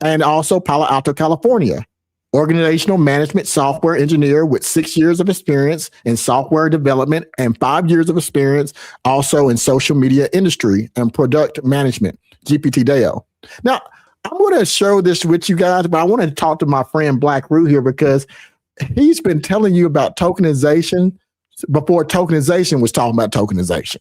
and also Palo Alto, California. Organizational management software engineer with 6 years of experience in software development and 5 years of experience also in social media industry and product management, GPT DAO. Now, I'm going to show this with you guys, but I want to talk to my friend Black Roo here because he's been telling you about tokenization before tokenization was talking about tokenization.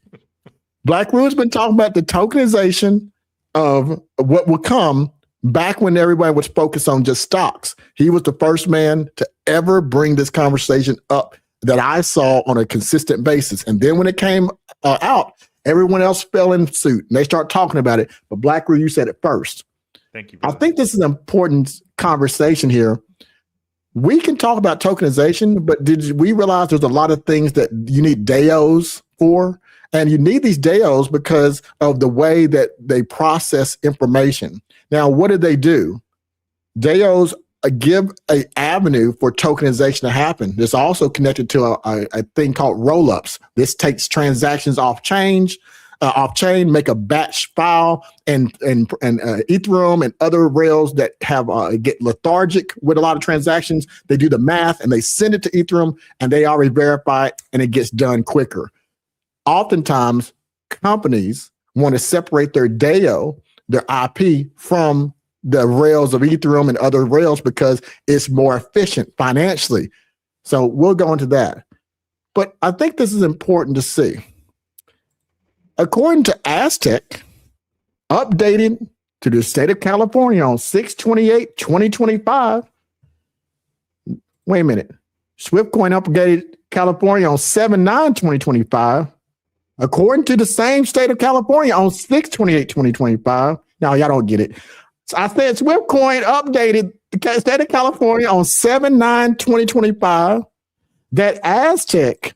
Black Roo has been talking about the tokenization of what will come back when everybody was focused on just stocks. He was the first man to ever bring this conversation up that I saw on a consistent basis. And then when it came out, everyone else fell in suit and they start talking about it. But Black Roo, you said it first.
Thank you.
I think this is an important conversation here. We can talk about tokenization, but did we realize there's a lot of things that you need DAOs for? And you need these DAOs because of the way that they process information. Now, what do? DAOs give an avenue for tokenization to happen. It's also connected to a thing called rollups. This takes transactions off chain, make a batch file, and Ethereum and other rails that have get lethargic with a lot of transactions. They do the math and they send it to Ethereum, and they already verify it, and it gets done quicker. Oftentimes, companies want to separate their DAO, their IP, from the rails of Ethereum and other rails because it's more efficient financially. So we'll go into that. But I think this is important to see. According to Aztec, updated to the state of California on 6/28/2025. Wait a minute. SWFTCOIN updated California on 7/9/2025. According to the same state of California on 6/28/2025. Now, y'all don't get it. So I said SWFTCOIN updated the state of California on 7/9/2025. That Aztec,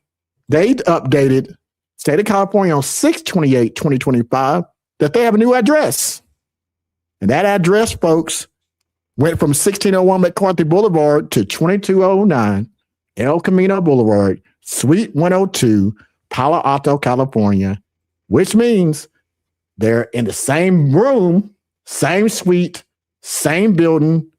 they updated state of California on 6/28/2025 that they have a new address. And that address, folks, went from 1601 McCarthy Boulevard to 2209 El Camino Boulevard, Suite 102, Palo Alto, California, which means they're in the same room, same suite, same building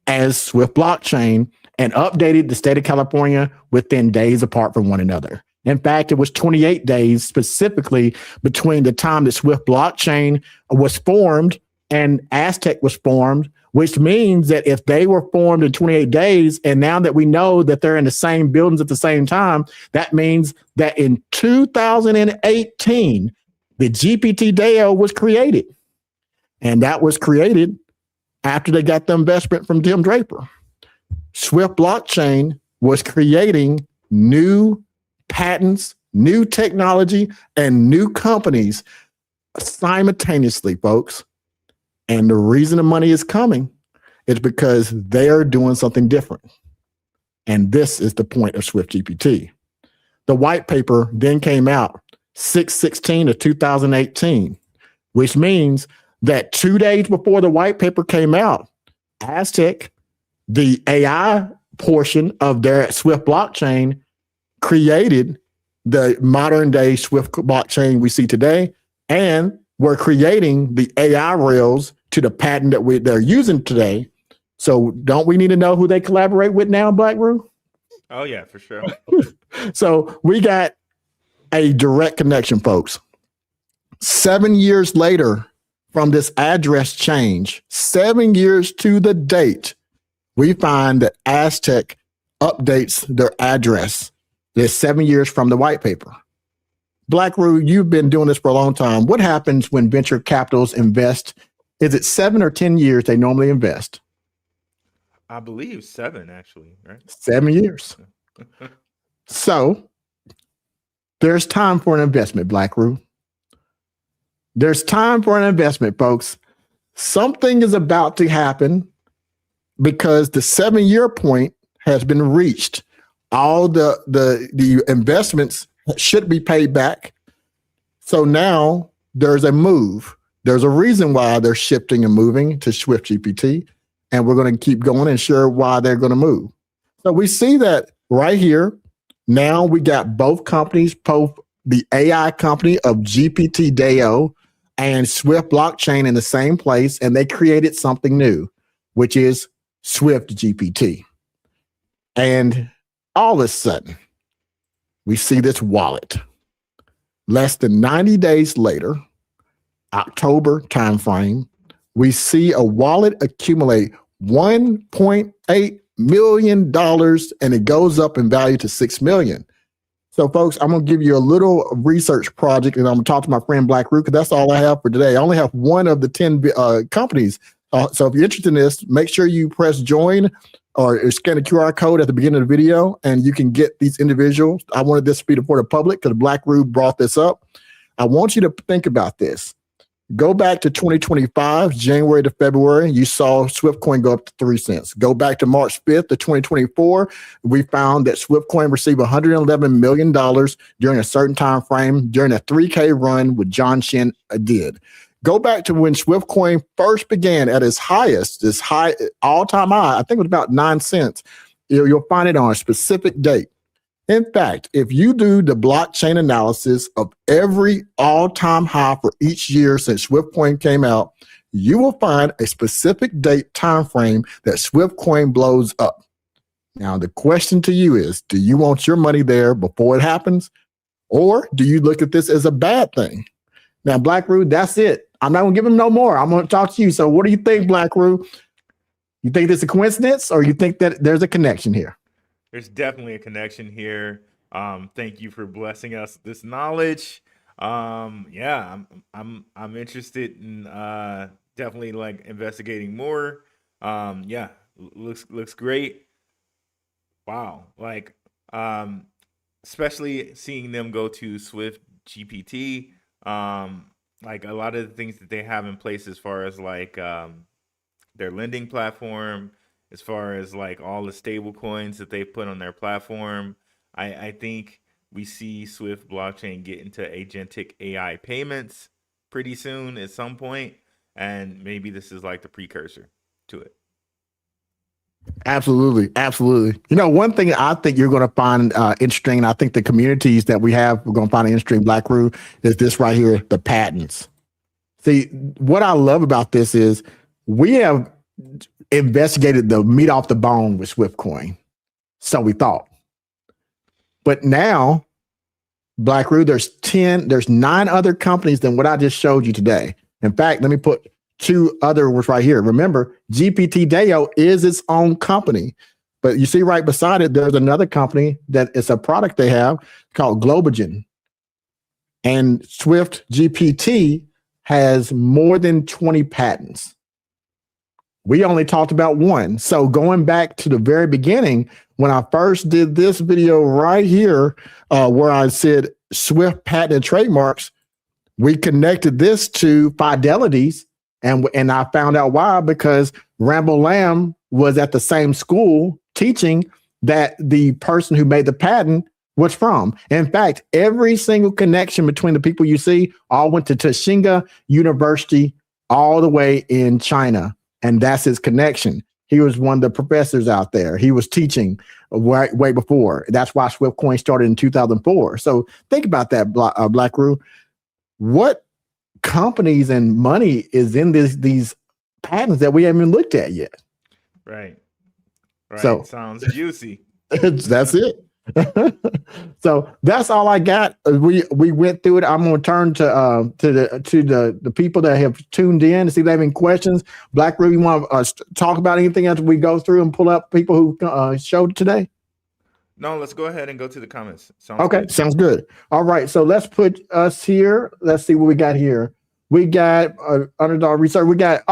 as Swift blockchain, and updated the state of California within days apart from one another. In fact, it was 28 days specifically between the time that Swift blockchain was formed and Aztec was formed, which means that if they were formed in 28 days, and now that we know that they're in the same buildings at the same time, that means that in 2018, the GPT DAO was created. And that was created after they got the investment from Tim Draper. Swift blockchain was creating new patents, new technology, and new companies simultaneously, folks. And the reason the money is coming is because they're doing something different. And this is the point of SWFTGPT. The white paper then came out 6/16 of 2018, which means that 2 days before the white paper came out, Aztec, the AI portion of their Swift blockchain, created the modern day Swift blockchain we see today, and we're creating the AI rails to the patent that they're using today. So don't we need to know who they collaborate with now, Black Roo?
Oh yeah, for sure.
So we got a direct connection, folks. 7 years later from this address change, 7 years to the date, we find that Aztec updates their address. There's 7 years from the white paper. Black Roo, you've been doing this for a long time. What happens when venture capitals invest? Is it 7 or 10 years they normally invest?
I believe 7, actually, right?
7 years. So there's time for an investment, Black Roo. There's time for an investment, folks. Something is about to happen because the 7-year point has been reached. All the investments should be paid back. So now there's a move. There's a reason why they're shifting and moving to SWFTGPT, and we're going to keep going and share why they're going to move. So we see that right here. Now we got both companies, both the AI company of GPT DAO and Swift blockchain in the same place, and they created something new, which is SWFTGPT. And all of a sudden, we see this wallet. Less than 90 days later, October timeframe, we see a wallet accumulate $1.8 million, and it goes up in value to $6 million. So, folks, I'm going to give you a little research project, and I'm going to talk to my friend Black Roo, because that's all I have for today. I only have one of the 10 companies. So if you're interested in this, make sure you press join or scan a QR code at the beginning of the video, and you can get these individuals. I wanted this to be for the public because Black Roo brought this up. I want you to think about this. Go back to 2025, January to February, you saw SwiftCoin go up to 3 cents. Go back to March 5th of 2024, we found that SwiftCoin received $111 million during a certain time frame during a 3K run with John Shin did. Go back to when SwiftCoin first began at its highest, this high all-time high, I think it was about 9 cents. You'll find it on a specific date. In fact, if you do the blockchain analysis of every all-time high for each year since SwiftCoin came out, you will find a specific date time frame that SwiftCoin blows up. Now, the question to you is, do you want your money there before it happens? Or do you look at this as a bad thing? Now, Black Roo, that's it. I'm not going to give him no more. I'm going to talk to you. So what do you think, Black Roo? You think this is a coincidence, or you think that there's a connection here?
There's definitely a connection here. Thank you for blessing us this knowledge. Yeah, I'm interested in definitely like investigating more. Yeah, looks great. Wow, like especially seeing them go to Swift GPT. Like a lot of the things that they have in place as far as like their lending platform, as far as like all the stable coins that they put on their platform. I think we see Swift blockchain get into agentic AI payments pretty soon at some point, and maybe this is like the precursor to it.
Absolutely. Absolutely. You know, one thing I think you're going to find interesting, and I think the communities that we have, we're going to find interesting, Black Roo, is this right here, the patents. See, what I love about this is we have investigated the meat off the bone with SWFTCOIN. So we thought. But now, Black Roo, there's 9 other companies than what I just showed you today. In fact, let me put 2 other ones right here. Remember, GPT DAO is its own company. But you see right beside it, there's another company that is a product they have called Globogen. And SWFTGPT has more than 20 patents. We only talked about 1. So going back to the very beginning, when I first did this video right here, where I said Swift patent and trademarks, we connected this to Fidelity's, and I found out why, because Rambo Lamb was at the same school teaching that the person who made the patent was from. In fact, every single connection between the people you see all went to Tsinghua University all the way in China. And that's his connection. He was one of the professors out there. He was teaching way before. That's why SWFTCOIN started in 2004. So think about that, Black Roo. What companies and money is in these patents that we haven't even looked at yet?
Right.
So
sounds juicy.
That's it. So that's all I got. We went through it. I'm going to turn to the people that have tuned in to see if they have any questions. Black Roo, you want to talk about anything as we go through and pull up people who showed today?
No, let's go ahead and go to the comments.
Sounds good. All right, so let's put us here. Let's see what we got here. We got Underdog Research. We got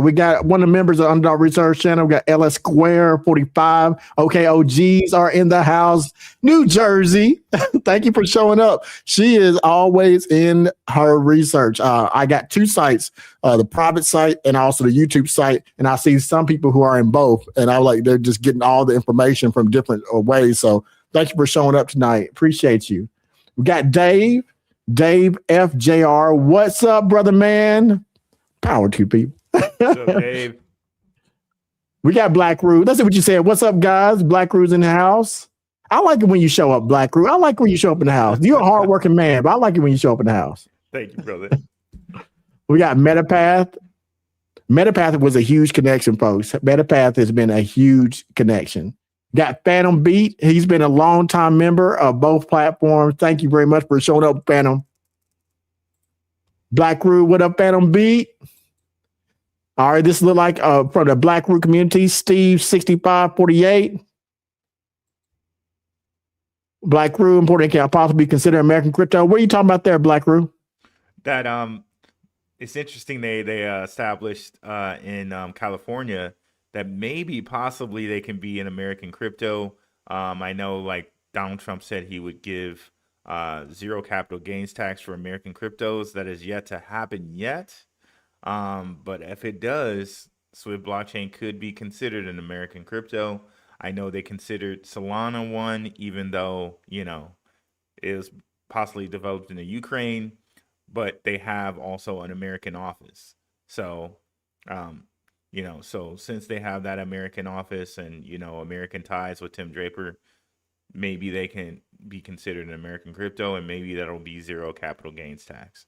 we got one of the members of Underdog Research Channel. We got LS Square 45. Okay, OGs are in the house. New Jersey. Thank you for showing up. She is always in her research. I got 2 sites, the private site and also the YouTube site. And I see some people who are in both. And I like they're just getting all the information from different ways. So thank you for showing up tonight. Appreciate you. We got Dave FJR. What's up, brother man? Power to people.
What's up, Dave?
We got Black Roo. Let's see what you said. What's up, guys? Black Roo's in the house. I like it when you show up, Black Roo. I like when you show up in the house. You're a hardworking man, but I like it when you show up in the house.
Thank you, brother.
We got Metapath. Metapath was a huge connection, folks. Metapath has been a huge connection. Got Phantom Beat. He's been a long-time member of both platforms. Thank you very much for showing up, Phantom. Black Roo, what up, Phantom Beat? All right, this look like from the Black Roo community, Steve 6548. Black Roo, important can possibly consider American crypto. What are you talking about there, Black Roo?
That it's interesting they established in California that maybe possibly they can be in American crypto. I know like Donald Trump said he would give 0 capital gains tax for American cryptos. That is yet to happen yet. But if it does, Swift blockchain could be considered an American crypto. I know they considered Solana one, even though, it was possibly developed in the Ukraine, but they have also an American office. So, so since they have that American office and, American ties with Tim Draper, maybe they can be considered an American crypto, and maybe that'll be 0 capital gains tax.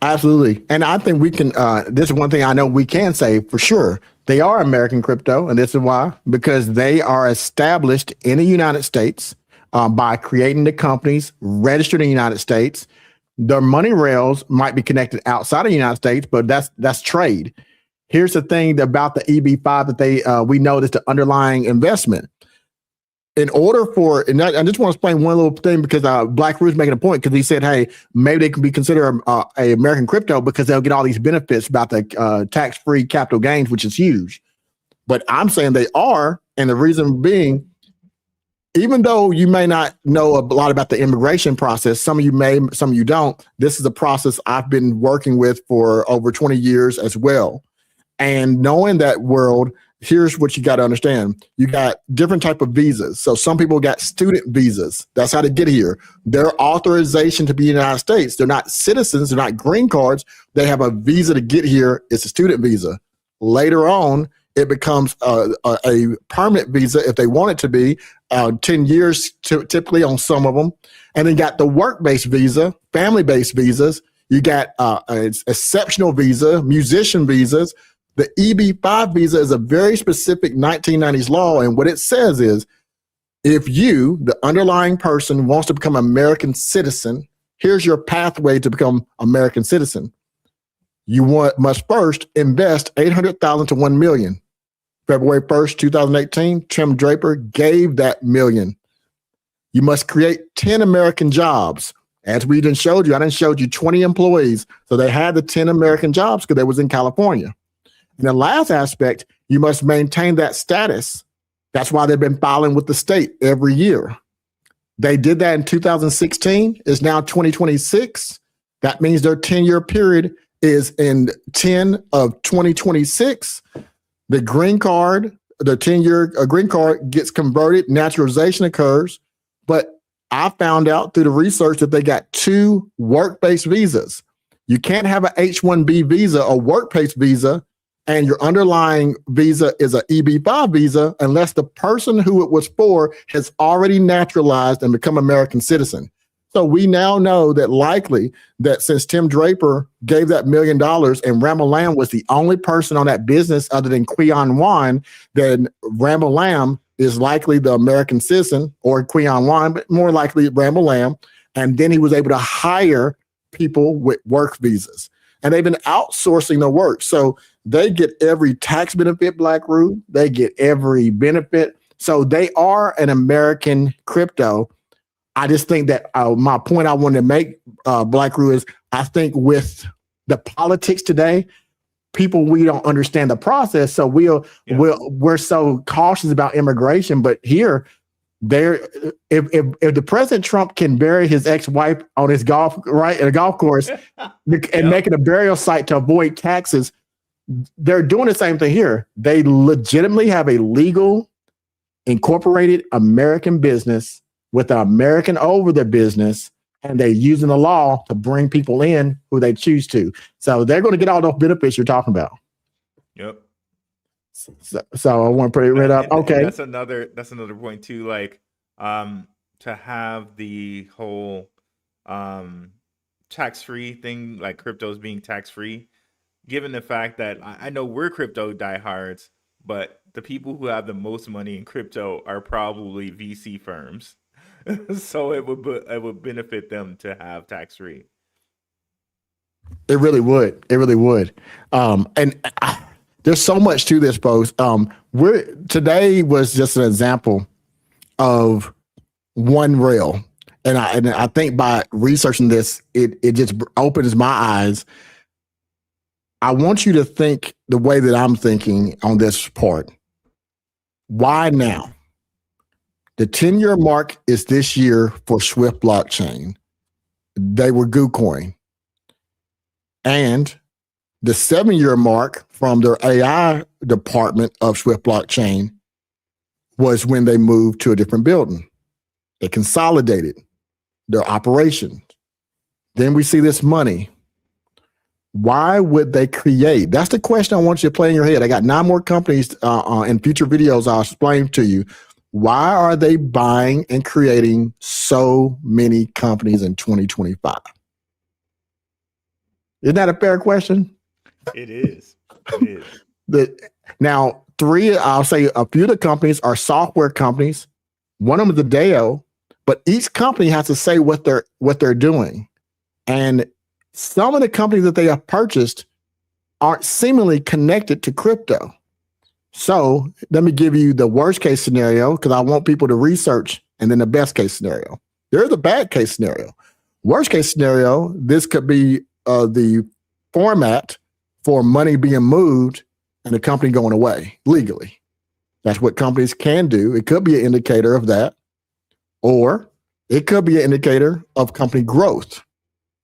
Absolutely. And I think we can, this is one thing I know we can say for sure. They are American crypto. And this is why, because they are established in the United States by creating the companies registered in the United States. Their money rails might be connected outside of the United States, but that's trade. Here's the thing about the EB5 that we know that's the underlying investment. In order for, and I just want to explain one little thing because Black Roo's making a point because he said, hey, maybe they can be considered a American crypto because they'll get all these benefits about the tax-free capital gains, which is huge. But I'm saying they are, and the reason being, even though you may not know a lot about the immigration process, some of you may, some of you don't, this is a process I've been working with for over 20 years as well. And knowing that world, here's what you got to understand. You got different type of visas. So some people got student visas. That's how they get here. Their authorization to be in the United States. They're not citizens. They're not green cards. They have a visa to get here. It's a student visa. Later on, it becomes a permanent visa if they want it to be, 10 years typically on some of them. And then got the work-based visa, family-based visas. You got an exceptional visa, musician visas, The EB-5 visa is a very specific 1990s law, and what it says is, if you, the underlying person, wants to become an American citizen, here's your pathway to become American citizen. You must first invest $800,000 to $1 million. February 1st, 2018, Tim Draper gave that million. You must create 10 American jobs. As we done showed you, I done showed you 20 employees. So they had the 10 American jobs because they was in California. And the last aspect, you must maintain that status. That's why they've been filing with the state every year. They did that in 2016. It's now 2026. That means their 10-year period is in 10 of 2026. The green card, the 10-year green card gets converted, naturalization occurs. But I found out through the research that they got 2 work-based visas. You can't have an H-1B visa or work-based visa and your underlying visa is an EB-5 visa unless the person who it was for has already naturalized and become American citizen. So we now know that likely that since Tim Draper gave that $1 million and Ramalam was the only person on that business other than Quion Wan, then Ramalam is likely the American citizen, or Quion Wan, but more likely Ramalam. And then he was able to hire people with work visas. And they've been outsourcing the work. So they get every tax benefit, Black Roo. They get every benefit. So they are an American crypto. I just think that my point I wanted to make, Black Roo, is I think with the politics today, we don't understand the process. So we're so cautious about immigration. But here, if the President Trump can bury his ex-wife on his at a golf course and make it a burial site to avoid taxes, they're doing the same thing here. They legitimately have a legal, incorporated American business with an American over their business, and they're using the law to bring people in who they choose to. So they're going to get all those benefits you're talking about.
Yep.
So I want to put it right up. Okay.
That's another point too. Like, to have the whole tax-free thing, like cryptos being tax-free, given the fact that I know we're crypto diehards, but the people who have the most money in crypto are probably VC firms. So it would benefit them to have tax-free.
It really would. It really would. There's so much to this, folks. Today was just an example of one rail, and I think by researching this, it just opens my eyes. I want you to think the way that I'm thinking on this part. Why now? The 10-year mark is this year for Swift blockchain. They were GooCoin. And the 7-year mark from their AI department of Swift blockchain was when they moved to a different building. They consolidated their operations. Then we see this money. Why would they create? That's the question I want you to play in your head. I got 9 more companies in future videos I'll explain to you. Why are they buying and creating so many companies in 2025? Isn't that a fair question?
It is. It is.
Now, I'll say a few of the companies are software companies. One of them is the DAO, but each company has to say what they're doing. And some of the companies that they have purchased aren't seemingly connected to crypto. So let me give you the worst case scenario, because I want people to research, and then the best case scenario. There's a bad case scenario. Worst case scenario, this could be the format for money being moved and the company going away legally. That's what companies can do. It could be an indicator of that, or it could be an indicator of company growth.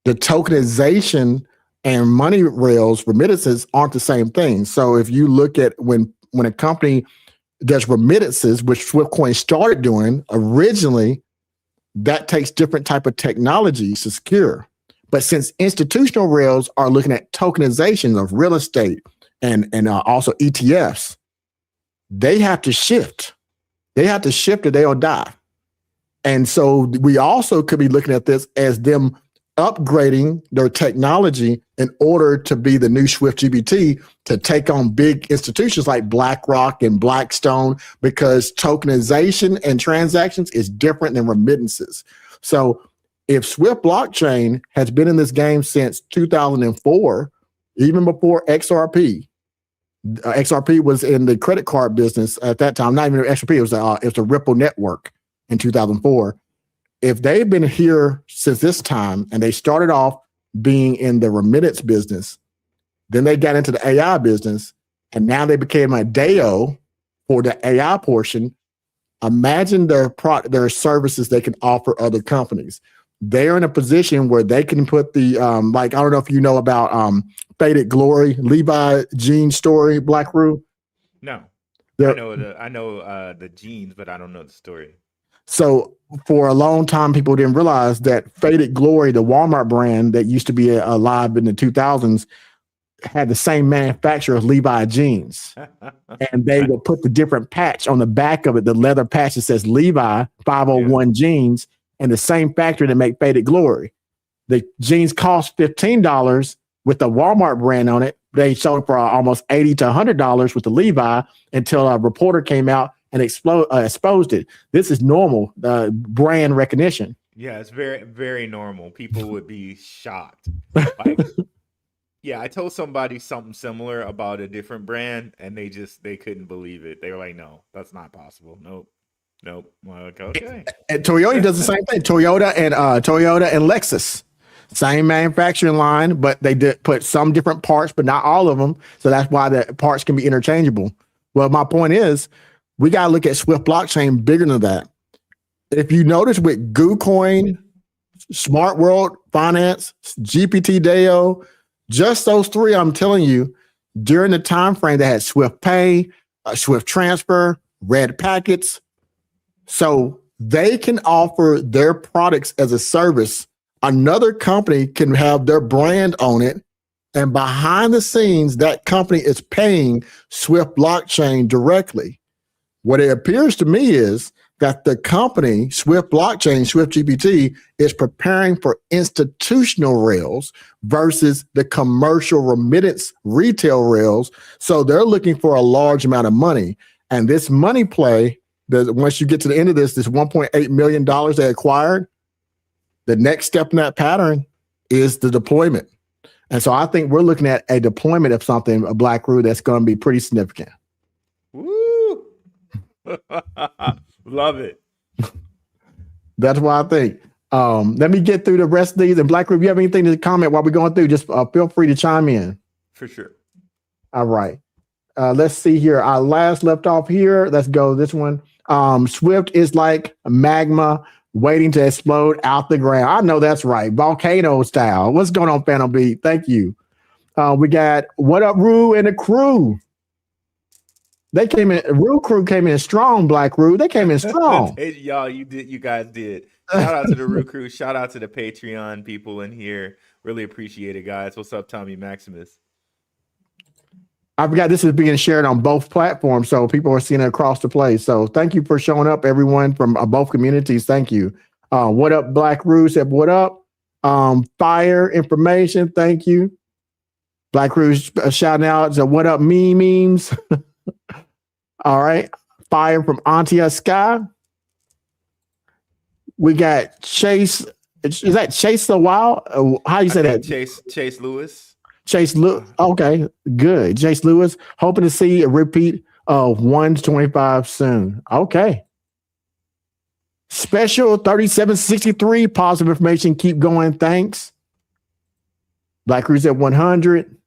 The tokenization and money rails remittances aren't the same thing. So if you look at when a company does remittances, which SwiftCoin started doing originally, that takes different type of technologies to secure. But since institutional rails are looking at tokenization of real estate and also ETFs, they have to shift. They have to shift or they'll die. And so we also could be looking at this as them upgrading their technology in order to be the new SWFTGPT to take on big institutions like BlackRock and Blackstone, because tokenization and transactions is different than remittances. So if Swift blockchain has been in this game since 2004, even before XRP, XRP was in the credit card business at that time, not even XRP, it was a Ripple network in 2004. If they've been here since this time and they started off being in the remittance business, then they got into the AI business, and now they became a DAO for the AI portion, imagine their services they can offer other companies. They're in a position where they can put the, like, I don't know if you know about Faded Glory, Levi jean story, Black Roo.
No, I know the jeans, but I don't know the story.
So for a long time, people didn't realize that Faded Glory, the Walmart brand that used to be alive in the 2000s, had the same manufacturer as Levi jeans. And they would put the different patch on the back of it, the leather patch that says Levi 501 jeans, and the same factory that make Faded Glory. The jeans cost $15 with the Walmart brand on it. They sold for almost $80 to $100 with the Levi until a reporter came out and exposed it. This is normal brand recognition.
Yeah, it's very, very normal. People would be shocked. Like, yeah, I told somebody something similar about a different brand, and they couldn't believe it. They were like, "No, that's not possible. Nope." I'm like, okay.
And Toyota does the same thing. Toyota and Lexus, same manufacturing line, but they did put some different parts, but not all of them. So that's why the parts can be interchangeable. Well, my point is, we got to look at Swift blockchain bigger than that. If you notice with GooCoin, Smart World Finance, GPT DAO, just those three, I'm telling you, during the time frame, they had Swift Pay, Swift Transfer, Red Packets. So they can offer their products as a service. Another company can have their brand on it, and behind the scenes, that company is paying Swift blockchain directly. What it appears to me is that the company, Swift Blockchain, SWFTGPT, is preparing for institutional rails versus the commercial remittance retail rails. So they're looking for a large amount of money. And this money play, once you get to the end of this $1.8 million they acquired, the next step in that pattern is the deployment. And so I think we're looking at a deployment of something, a Black Roo, that's going to be pretty significant.
Woo! Love it.
That's what I think. Let me get through the rest of these. And Black Roo, if you have anything to comment while we're going through, just feel free to chime in.
For sure.
All right. Let's see here. Our last left off here. Let's go this one. Swift is like magma waiting to explode out the ground. I know that's right. Volcano style. What's going on, Phantom Beat? Thank you. We got What Up, Roo and the crew. They came in. Roo crew came in strong. Black Roo. They came in strong.
Y'all, you guys did. Shout out to the Roo crew. Shout out to the Patreon people in here. Really appreciate it, guys. What's up, Tommy Maximus?
I forgot this is being shared on both platforms, so people are seeing it across the place. So thank you for showing up, everyone from both communities. Thank you. What up, Black Roo said, what up? Fire information. Thank you. Black Roo shouting out. So what up, memes? All right. Fire from Auntie Sky. We got Chase. Is that Chase the Wild? How do you say that?
Chase Lewis.
Chase Lewis. Okay, good. Chase Lewis. Hoping to see a repeat of 1-25 soon. Okay. Special 3763. Positive information. Keep going. Thanks. Black Roo's at 100.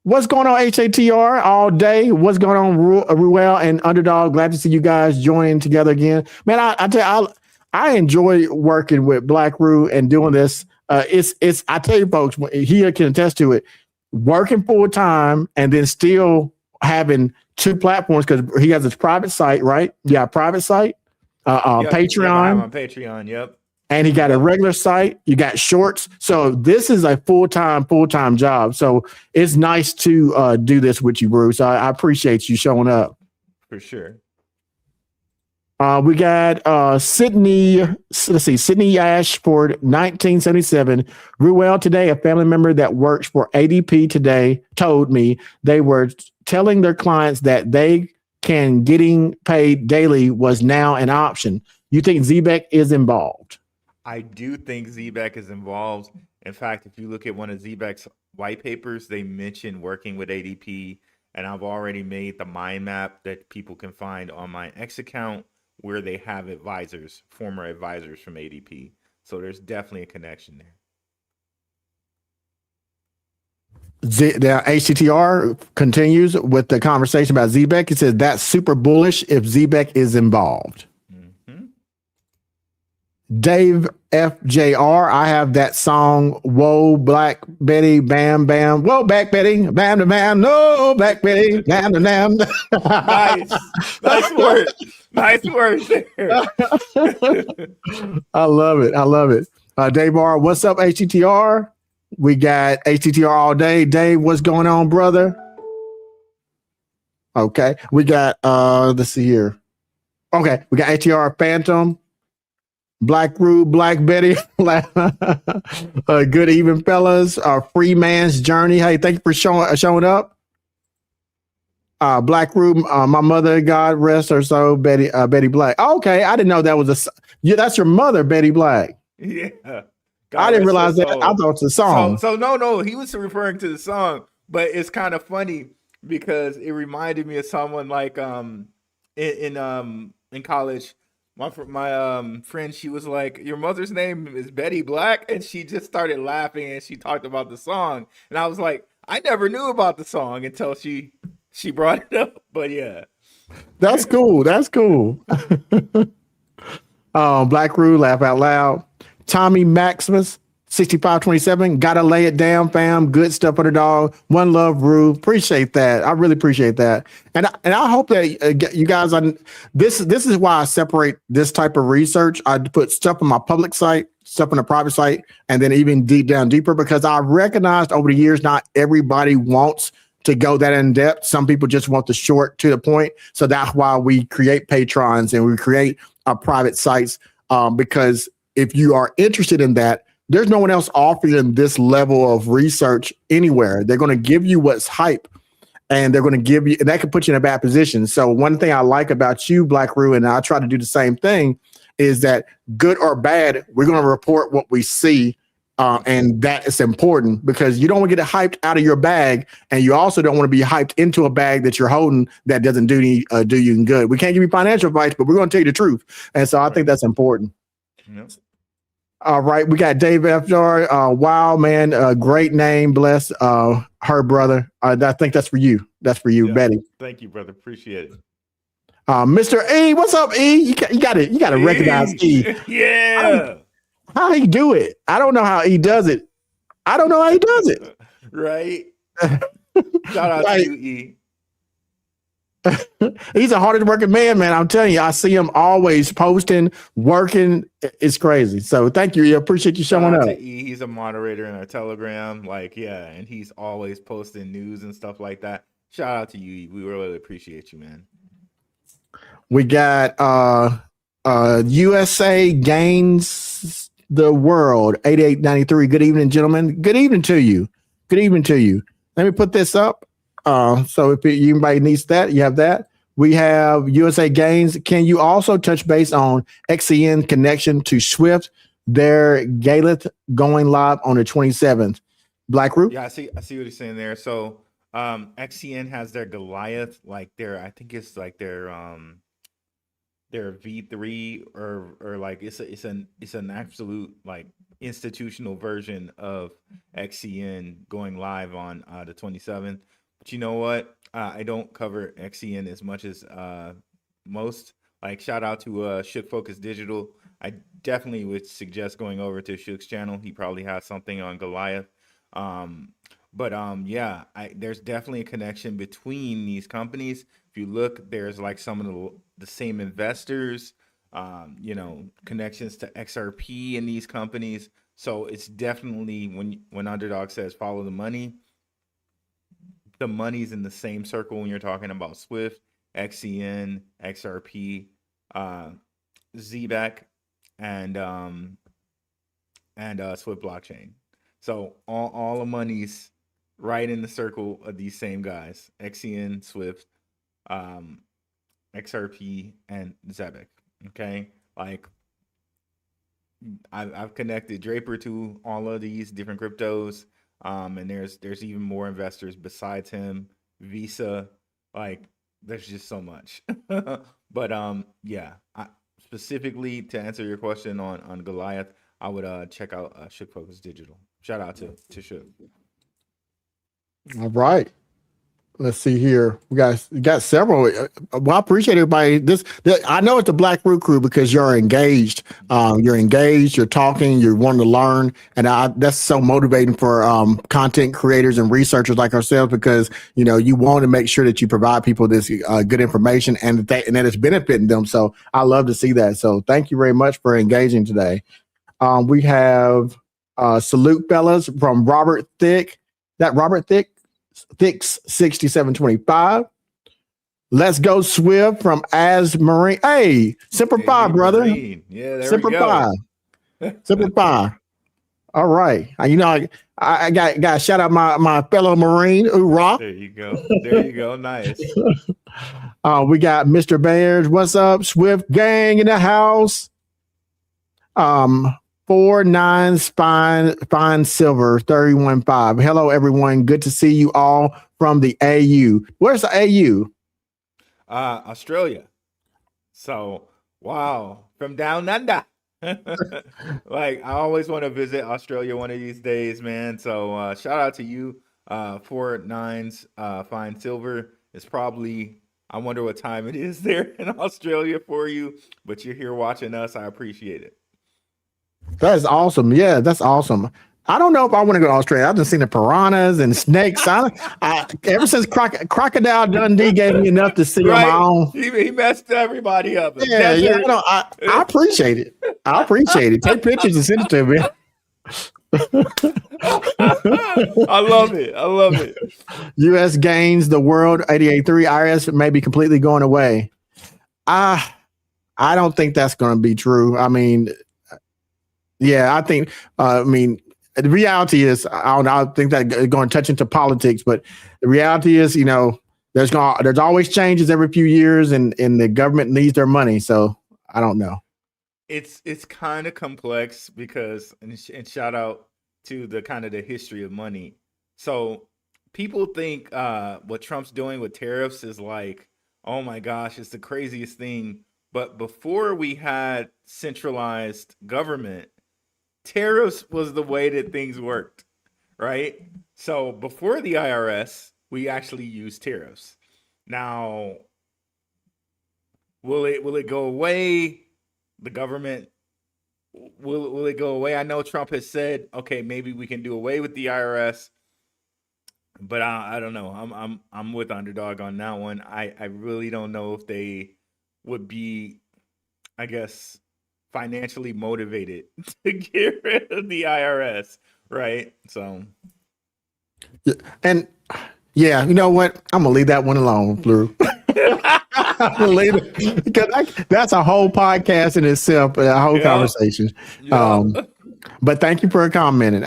What's going on, HATR, all day? What's going on, Ruel and Underdog? Glad to see you guys joining together again. Man, I tell you, I enjoy working with Black Roo and doing this. It's I tell you, folks, he can attest to it. Working full time and then still having two platforms, because he has his private site, right? Yeah, private site, Patreon.
On Patreon, yep.
And he got a regular site. You got shorts. So this is a full-time job. So it's nice to do this with you, Bruce. I appreciate you showing up.
For sure.
We got Sydney, let's see, Sydney Ashford, 1977. Ruel today, a family member that works for ADP today, told me they were telling their clients that getting paid daily was now an option. You think ZBEC is involved?
I do think ZBEC is involved. In fact, if you look at one of ZBEC's white papers, they mention working with ADP, and I've already made the mind map that people can find on my X account where they have advisors, former advisors from ADP. So there's definitely a connection there.
The HTTR continues with the conversation about ZBEC. It says that's super bullish if ZBEC is involved. Dave FJR, I have that song, Whoa, Black Betty, Bam, Bam. Whoa, Black Betty, Bam, Bam, no, Black Betty, Bam, Bam.
Nice. Nice work. Nice work there.
I love it. I love it. Dave R, what's up, HTTR? We got HTTR all day. Dave, what's going on, brother? Okay. We got, let's see here. Okay. We got HTR Phantom. Black Rube, Black Betty, good evening, fellas. Free Man's Journey. Hey, thank you for showing up. Black Rube, my mother, God rest her soul, Betty Black. Oh, okay, I didn't know that was that's your mother, Betty Black.
Yeah,
I didn't realize that. I thought it's a song.
So no, he was referring to the song, but it's kind of funny because it reminded me of someone like in college. My friend, she was like, your mother's name is Betty Black, and she just started laughing and she talked about the song, and I was like, I never knew about the song until she brought it up. But yeah,
that's cool. That's cool. Black Rue, laugh out loud. Tommy Maximus, 6527. Gotta lay it down, fam. Good stuff, Underdog. One love, Rue. Appreciate that. I really appreciate that. And I hope that you guys, this is why I separate this type of research. I put stuff on my public site, stuff on the private site, and then even deeper, because I recognized over the years, not everybody wants to go that in depth. Some people just want the short to the point. So that's why we create patrons and we create private sites, because if you are interested in that, there's no one else offering this level of research anywhere. They're going to give you what's hype, and they're going to give you, and that can put you in a bad position. So one thing I like about you, Black Rue, and I try to do the same thing, is that good or bad, we're going to report what we see. And that is important because you don't want to get it hyped out of your bag, and you also don't want to be hyped into a bag that you're holding that doesn't do you any good. We can't give you financial advice, but we're going to tell you the truth. And so I think that's important.
Yep.
All right, we got Dave FJR. Wow, man, great name. Bless her brother. I think that's for you. That's for you, yeah. Betty.
Thank you, brother. Appreciate it.
Mr. E, what's up, E? You got to recognize E.
Yeah.
How he do it? I don't know how he does it. I don't know how he does it.
Right. Shout out to you, E.
He's a hardest working man, man. I'm telling you, I see him always posting, working. It's crazy. So thank you. I appreciate you showing up.
He's a moderator in our Telegram. And he's always posting news and stuff like that. Shout out to you. We really appreciate you, man.
We got USA Gains the World, 8893. Good evening, gentlemen. Good evening to you. Good evening to you. Let me put this up. So if anybody needs that, you have that. We have USA Gains. Can you also touch base on XCN connection to SWFT? Their Galeth going live on the 27th. Black Root?
Yeah, I see what you're saying there. So XCN has their Goliath, like I think it's like their V3 or like it's an absolute like institutional version of XCN going live on the 27th. But you know what? I don't cover XCN as much as most. Like, shout out to Shook Focus Digital. I definitely would suggest going over to Shook's channel. He probably has something on Goliath. Yeah, there's definitely a connection between these companies. If you look, there's like some of the same investors, connections to XRP in these companies. So it's definitely when Underdog says follow the money's in the same circle when you're talking about SWFT, XCN, XRP. ZBAC, and Swift blockchain. So all the money's right in the circle of these same guys: XCN, Swift, XRP, and ZBAC. Okay, like I've connected Draper to all of these different cryptos, and there's even more investors besides him. Visa, like there's just so much. But yeah, specifically to answer your question on Goliath, I would check out Shook Focus Digital. Shout out to Shook.
All right. Let's see here. We got several. Well, I appreciate everybody. I know it's the Black Root Crew because you're engaged. You're talking, you're wanting to learn. And that's so motivating for content creators and researchers like ourselves, because, you want to make sure that you provide people this good information and that it's benefiting them. So I love to see that. So thank you very much for engaging today. We have salute fellas from Robert Thick. That Robert Thick's 6725. Let's go Swift from As Marine. Hey, Semper Fi, brother.
Marine. Yeah, there
Semper
we go.
Semper Fi. All right. I got to shout out my fellow Marine. Hoorah.
There you go. There you go. Nice.
We got Mr. Bears. What's up? Swift gang in the house. 49 Fine Silver 315. Hello, everyone. Good to see you all from the AU. Where's the AU?
Australia. So, wow. From down under. Like, I always want to visit Australia one of these days, man. So, shout out to you. 49's Fine Silver. It's probably, I wonder what time it is there in Australia for you, but you're here watching us. I appreciate it.
That is awesome. Yeah, that's awesome. I don't know if I want to go to Australia. I've just seen the piranhas and snakes. Ever since Crocodile Dundee gave me enough to see on my own.
He messed everybody up.
Yeah, I appreciate it. I appreciate it. Take pictures and send it to me.
I love it.
U.S. gains the world 88.3. IRS may be completely going away. I don't think that's going to be true. I mean, yeah, I think, the reality is, I think that going to touch into politics, but the reality is, there's always changes every few years, and the government needs their money. So I don't know.
It's kind of complex because, and shout out to the kind of the history of money. So people think what Trump's doing with tariffs is like, oh my gosh, it's the craziest thing. But before we had centralized government, tariffs was the way that things worked, right? So before the IRS, we actually used tariffs. Now, will it go away? The government, will it go away? I know Trump has said, okay, maybe we can do away with the IRS, but I don't know. I'm with Underdog on that one. I really don't know if they would be, I guess, financially motivated to get rid of the IRS, right? So,
and yeah, you know what? I'm gonna leave that one alone, Blue. I'm gonna leave it because that's a whole podcast in itself, a whole conversation.
Yeah.
But thank you for commenting.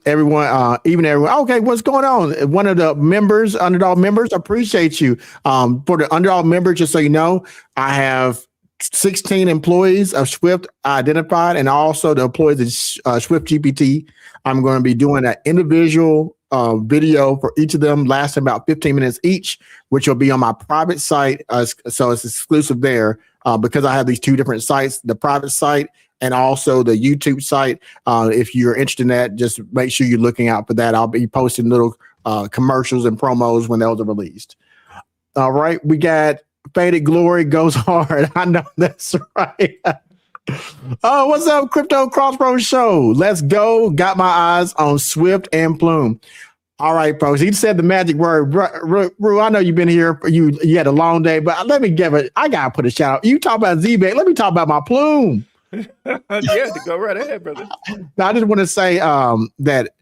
Everyone, even everyone. Okay, what's going on? One of the members, Underdog members, appreciate you. For the Underdog members, just so you know, I have 16 employees of Swift identified, and also the employees of Swift GPT. I'm going to be doing an individual video for each of them, lasting about 15 minutes each, which will be on my private site. So it's exclusive there because I have these two different sites, the private site and also the YouTube site. If you're interested in that, just make sure you're looking out for that. I'll be posting little commercials and promos when those are released. All right, we got Faded Glory goes hard. I know that's right. Oh, what's up, Crypto Crossroads Show? Let's go. Got my eyes on Swift and Plume. All right, folks. He said the magic word. Ru, I know you've been here. You had a long day, but let me give it. I gotta put a shout out. You talk about ZBAC. Let me talk about my Plume.
Yeah, go right ahead, brother.
Now, I just want to say that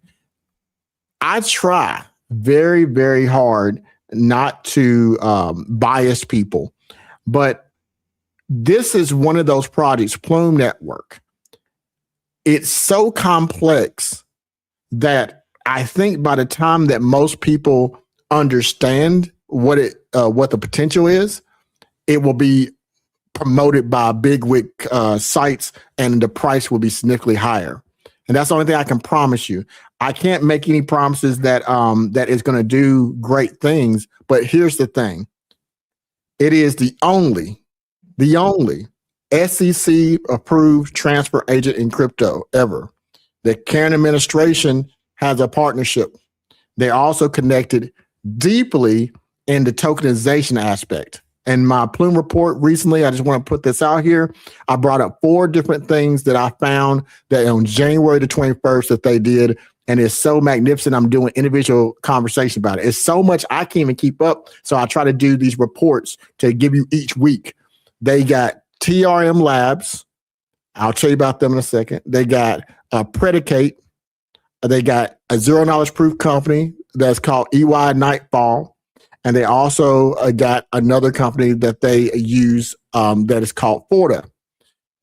I try very, very hard not to bias people, but this is one of those projects, Plume Network. It's so complex that I think by the time that most people understand what the potential is, it will be promoted by bigwig sites, and the price will be significantly higher. And that's the only thing I can promise you. I can't make any promises that that is going to do great things. But here's the thing: it is the only SEC approved transfer agent in crypto ever. The Karen administration has a partnership. They're also connected deeply in the tokenization aspect. In my Plume report recently, I just want to put this out here. I brought up 4 different things that I found that on January the 21st that they did. And it's so magnificent. I'm doing individual conversation about it. It's so much I can't even keep up. So I try to do these reports to give you each week. They got TRM Labs. I'll tell you about them in a second. They got a Predicate. They got a $0 proof company that's called EY Nightfall. And they also got another company that they use that is called Forta.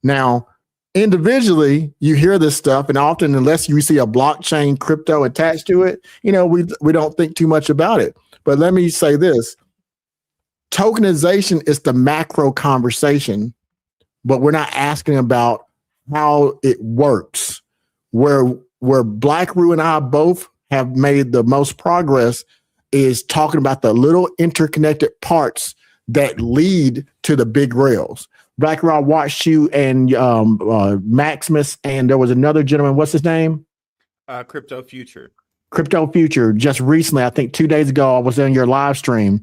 Now, individually, you hear this stuff, and often, unless you see a blockchain crypto attached to it, we don't think too much about it. But let me say this. Tokenization is the macro conversation, but we're not asking about how it works. Where Black-Roo and I both have made the most progress is talking about the little interconnected parts that lead to the big rails. Black-Roo, I watched you and Maximus, and there was another gentleman. What's his name?
Crypto Future.
Crypto Future. Just recently, I think 2 days ago, I was in your live stream,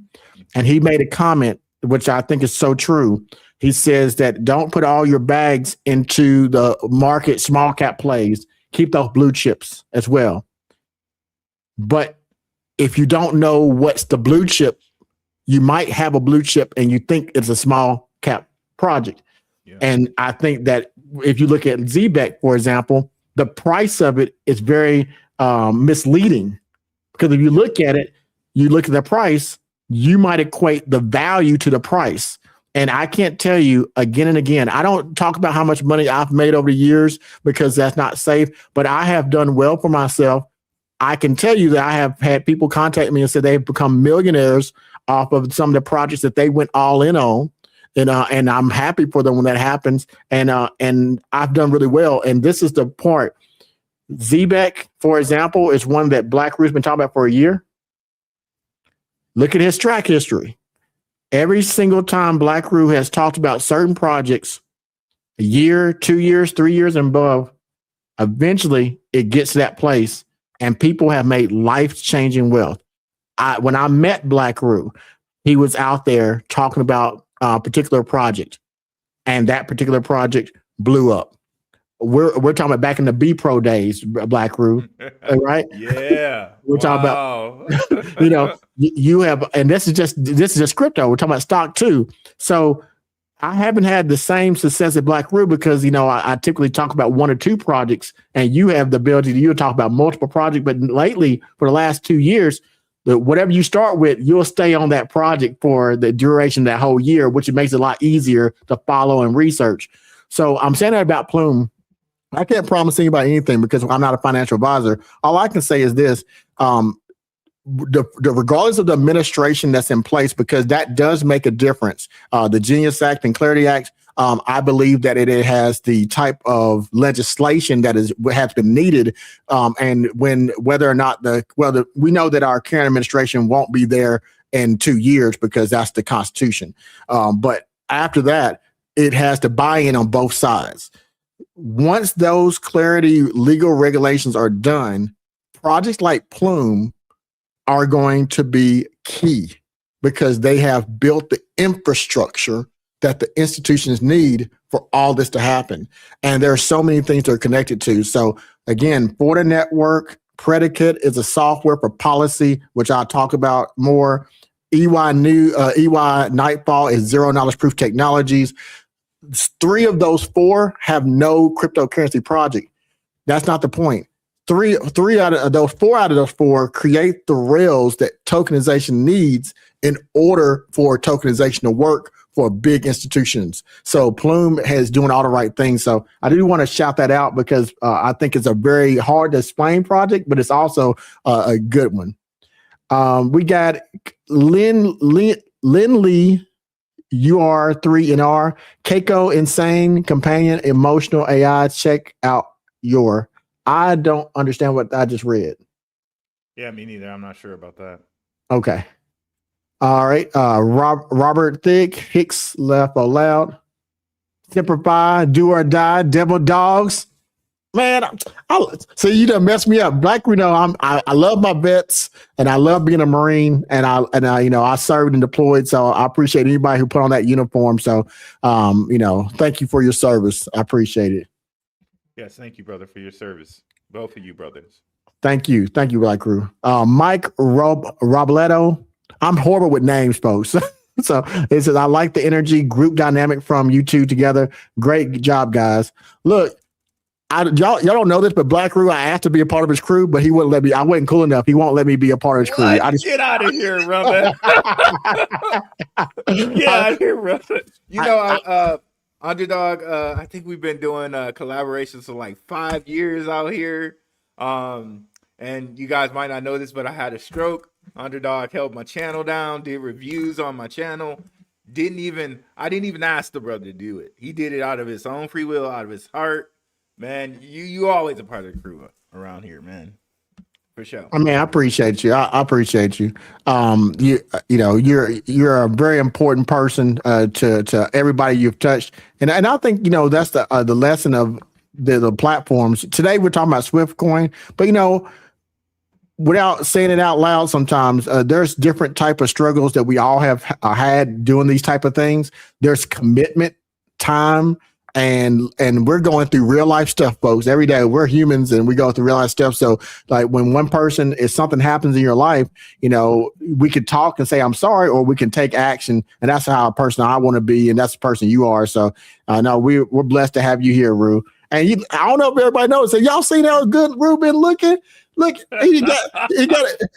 and he made a comment, which I think is so true. He says that don't put all your bags into the market small cap plays. Keep those blue chips as well. But if you don't know what's the blue chip, you might have a blue chip and you think it's a small cap project. Yeah. And I think that if you look at ZBEC, for example, the price of it is very misleading, because if you look at it, you look at the price, you might equate the value to the price. And I can't tell you again and again, I don't talk about how much money I've made over the years because that's not safe, but I have done well for myself. I can tell you that I have had people contact me and said they've become millionaires off of some of the projects that they went all in on. And I'm happy for them when that happens. And I've done really well. And this is the part. ZBEC, for example, is one that Black-Roo's been talking about for a year. Look at his track history. Every single time Black-Roo has talked about certain projects, a year, 2 years, 3 years and above, eventually it gets to that place and people have made life-changing wealth. When I met Black-Roo, he was out there talking about a particular project, and that particular project blew up. We're talking about back in the B Pro days, Black-Roo, right?
Yeah.
We're talking about, you have, and this is just crypto. We're talking about stock too. So I haven't had the same success at Black-Roo because, I typically talk about 1 or 2 projects, and you have the ability to talk about multiple projects. But lately, for the last 2 years, whatever you start with, you'll stay on that project for the duration of that whole year, which makes it a lot easier to follow and research. So I'm saying that about Plume. I can't promise anybody anything because I'm not a financial advisor. All I can say is this, regardless of the administration that's in place, because that does make a difference. The Genius Act and Clarity Act, I believe that it has the type of legislation that has been needed. And whether or not we know that our current administration won't be there in 2 years because that's the Constitution. But after that, it has to buy in on both sides. Once those clarity legal regulations are done, projects like Plume are going to be key because they have built the infrastructure that the institutions need for all this to happen. And there are so many things that are connected to. So again, Forta Network, Predicate is a software for policy, which I'll talk about more. EY Nightfall is $0 proof technologies. 3 of those 4 have no cryptocurrency project. That's not the point. 4 out of those 4 create the rails that tokenization needs in order for tokenization to work for big institutions. So Plume is doing all the right things. So I do want to shout that out because I think it's a very hard to explain project, but it's also a good one. We got Lynn Lee, UR3NR, Keiko Insane Companion Emotional AI. Check out your. I don't understand what I just read.
Yeah, me neither. I'm not sure about that.
Okay. All right. Robert Thick, Hicks Left Aloud, Simplify, Do or Die, Devil Dogs. Man, so you done messed me up. Black, you know, I love my vets and I love being a Marine and I you know, I served and deployed. So I appreciate anybody who put on that uniform. So, you know, thank you for your service. I appreciate it.
Yes, thank you, brother, for your service. Both of you brothers.
Thank you, Black Crew. Mike Robledo. I'm horrible with names, folks. So it says I like the energy group dynamic from you two together. Great job, guys. Look. Y'all don't know this, but Black Crew, I asked to be a part of his crew, but he wouldn't let me. I wasn't cool enough. He won't let me be a part of his crew. I just
get out of here, brother. Get out of here, brother. You know, Underdog, I think we've been doing collaborations for like 5 years out here. And you guys might not know this, but I had a stroke. Underdog held my channel down, did reviews on my channel. I didn't even ask the brother to do it. He did it out of his own free will, out of his heart. Man, you always a part of the crew around here, man. For sure.
I mean, I appreciate you. I appreciate you. You know, you're a very important person to everybody you've touched, and I think, you know, that's the lesson of the platforms. Today we're talking about Swift Coin, but you know, without saying it out loud, sometimes there's different type of struggles that we all have had doing these type of things. There's commitment, time. And we're going through real life stuff, folks. Every day we're humans and we go through real life stuff. So like when one person, if something happens in your life, you know, we could talk and say, I'm sorry, or we can take action. And that's how a person I want to be. And that's the person you are. So no, we're blessed to have you here, Rue. And I don't know if everybody knows. So y'all seen how good Rue been looking? Look, he got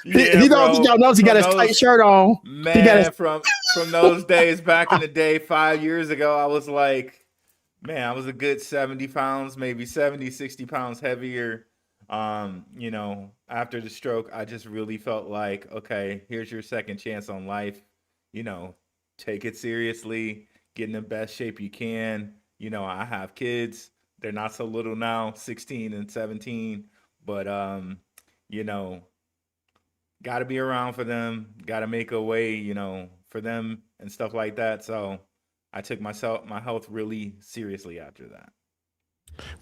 y'all knows he got his tight shirt on.
Man, from those days back in the day, 5 years ago, I was like, man, I was a good 70 pounds, maybe 70, 60 pounds heavier. You know, after the stroke, I just really felt like, okay, here's your second chance on life. You know, take it seriously, get in the best shape you can. You know, I have kids. They're not so little now, 16 and 17. But, you know, got to be around for them, got to make a way, you know, for them and stuff like that. So I took my health really seriously after that.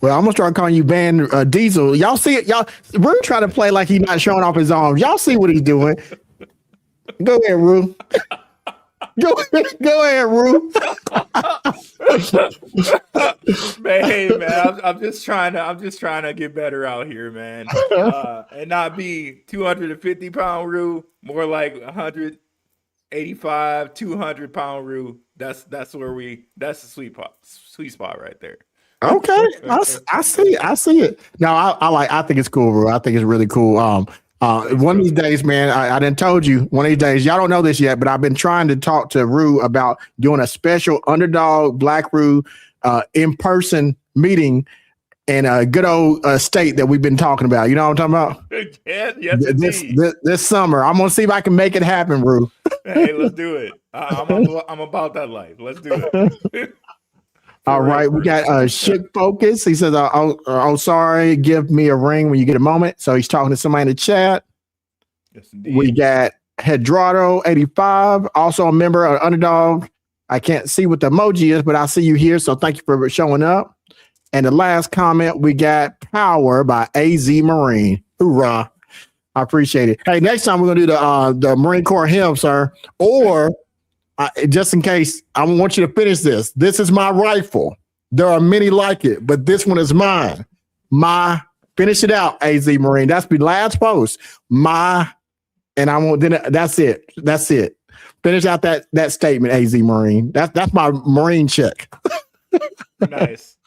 Well, I'm gonna start calling you Van Diesel. Y'all see it? Y'all, Rue trying to play like he's not showing off his arms. Y'all see what he's doing? Go ahead, Rue. Go ahead, Rue.
man, I'm just trying to get better out here, man, and not be 250-pound Rue, more like 185, 200-pound Rue. That's the sweet spot right there.
Okay, I see it. No, I think it's cool, bro. I think it's really cool. One of these days, man, I done told you, one of these days, y'all don't know this yet, but I've been trying to talk to Rue about doing a special Underdog Black Rue in-person meeting in a good old state that we've been talking about. You know what I'm talking about?
Yes,
this summer. I'm gonna see if I can make it happen, Rue.
Hey, let's do it. I'm about that life. Let's do it.
All right, we got Shit Focus. He says, "Oh, sorry. Give me a ring when you get a moment." So he's talking to somebody in the chat.
Yes, indeed.
We got Hedrado85, also a member of Underdog. I can't see what the emoji is, but I see you here. So thank you for showing up. And the last comment, we got Power by AZ Marine. Hoorah. I appreciate it. Hey, next time we're going to do the Marine Corps hymn, sir. Or just in case, I want you to finish this. This is my rifle. There are many like it, but this one is mine. Finish it out, AZ Marine. That's the last post. And I won't, then that's it. That's it. Finish out that statement, AZ Marine. That's my Marine check.
Nice.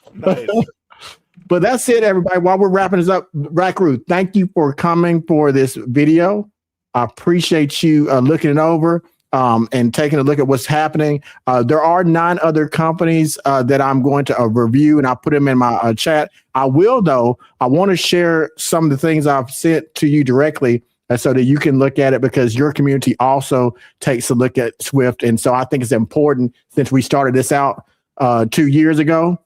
But that's it, everybody. While we're wrapping this up, Black Rue, thank you for coming for this video. I appreciate you looking it over. and taking a look at what's happening. There are 9 other companies that I'm going to review, and I'll put them in my chat. I will, though, I want to share some of the things I've sent to you directly so that you can look at it, because your community also takes a look at SWFT. And so I think it's important, since we started this out 2 years ago,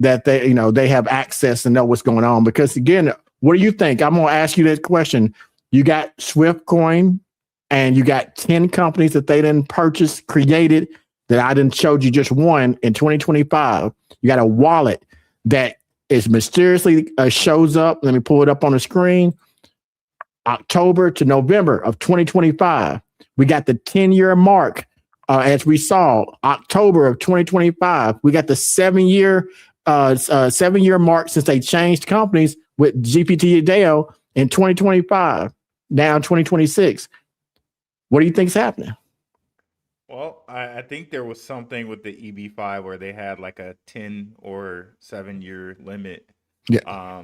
that they have access and know what's going on. Because again, what do you think? I'm going to ask you this question. You got SWFT Coin, and you got 10 companies that they didn't purchase, created, that I didn't showed you just one in 2025. You got a wallet that is mysteriously shows up. Let me pull it up on the screen. October to November of 2025. We got the 10-year mark. As we saw, October of 2025, we got the 7-year mark since they changed companies with GPT DAO in 2025, now in 2026. What do you think is happening?
Well, I think there was something with the EB5 where they had like a 10 or 7-year limit.
Yeah.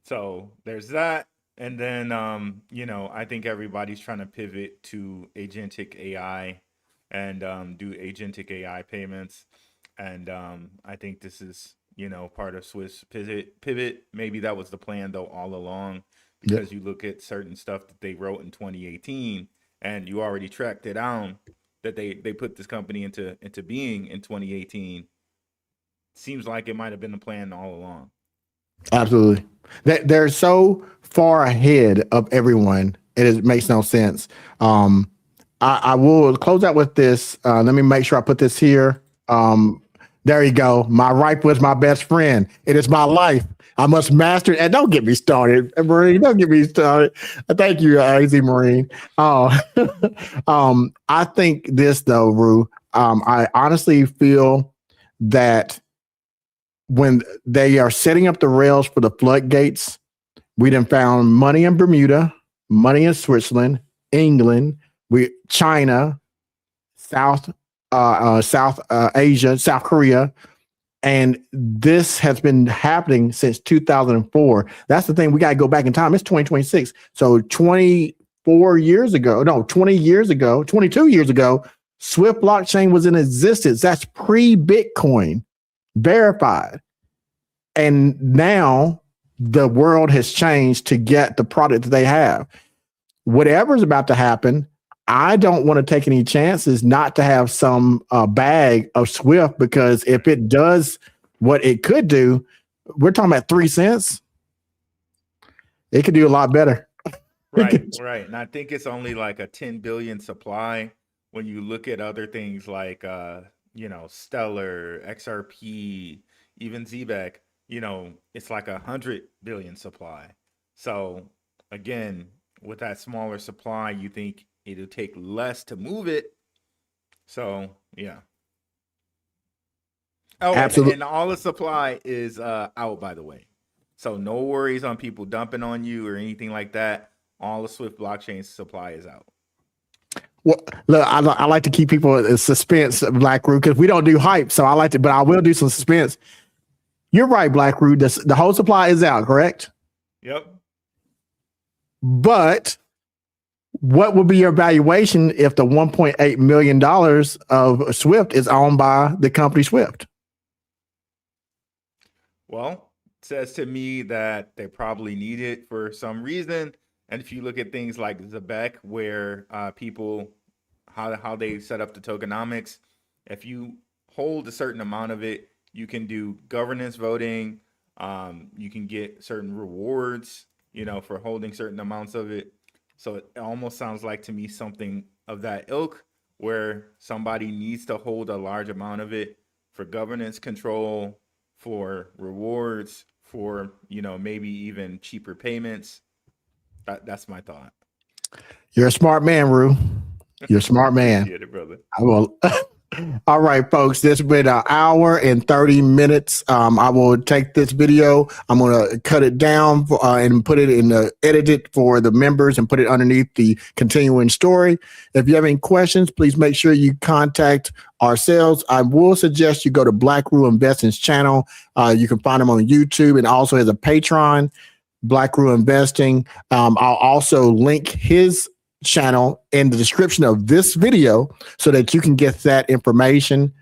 So there's that. And then, I think everybody's trying to pivot to agentic AI and do agentic AI payments. And I think this is, part of Swiss pivot. Maybe that was the plan, though, all along, because you look at certain stuff that they wrote in 2018, and you already tracked it down that they put this company into being in 2018. Seems like it might have been the plan all along.
Absolutely. They're so far ahead of everyone. It makes no sense. I will close out with this. Let me make sure I put this here. There you go. My right was my best friend. It is my life. I must master it. And don't get me started, Marine. Don't get me started. Thank you, Easy Marine. I think this, though, Rue, I honestly feel that when they are setting up the rails for the floodgates, we done found money in Bermuda, money in Switzerland, England, China, South Asia, South Korea, and this has been happening since 2004. That's the thing. We got to go back in time. It's 2026. So 22 years ago, SWIFT blockchain was in existence. That's pre-Bitcoin, verified. And now the world has changed to get the product that they have. Whatever's about to happen, I don't want to take any chances not to have some bag of SWIFT, because if it does what it could do, we're talking about 3 cents. It could do a lot better.
Right. And I think it's only like a 10 billion supply. When you look at other things like, Stellar, XRP, even ZBEC, it's like 100 billion supply. So again, with that smaller supply, you think it'll take less to move it. So yeah. Oh, absolutely. And all the supply is out, by the way. So no worries on people dumping on you or anything like that. All the SWIFT blockchain supply is out.
Well, look, I like to keep people in suspense, Black Root, because we don't do hype. So but I will do some suspense. You're right, Black Root. The whole supply is out, correct?
Yep.
But what would be your valuation if the $1.8 million of SWIFT is owned by the company SWIFT?
Well, it says to me that they probably need it for some reason. And if you look at things like ZBEC, where people, how they set up the tokenomics, if you hold a certain amount of it, you can do governance voting. You can get certain rewards, for holding certain amounts of it. So it almost sounds like to me something of that ilk, where somebody needs to hold a large amount of it for governance control, for rewards, for, maybe even cheaper payments. That's my thought.
You're a smart man, Rue. You're a smart man.
Appreciate it, brother.
I will. All right, folks, this has been an hour and 30 minutes. I will take this video. I'm going to cut it down and put it edit it for the members and put it underneath the continuing story. If you have any questions, please make sure you contact ourselves. I will suggest you go to Black Rue Investing's channel. You can find him on YouTube, and also has a Patreon, Black Rue Investing. I'll also link his channel in the description of this video so that you can get that information.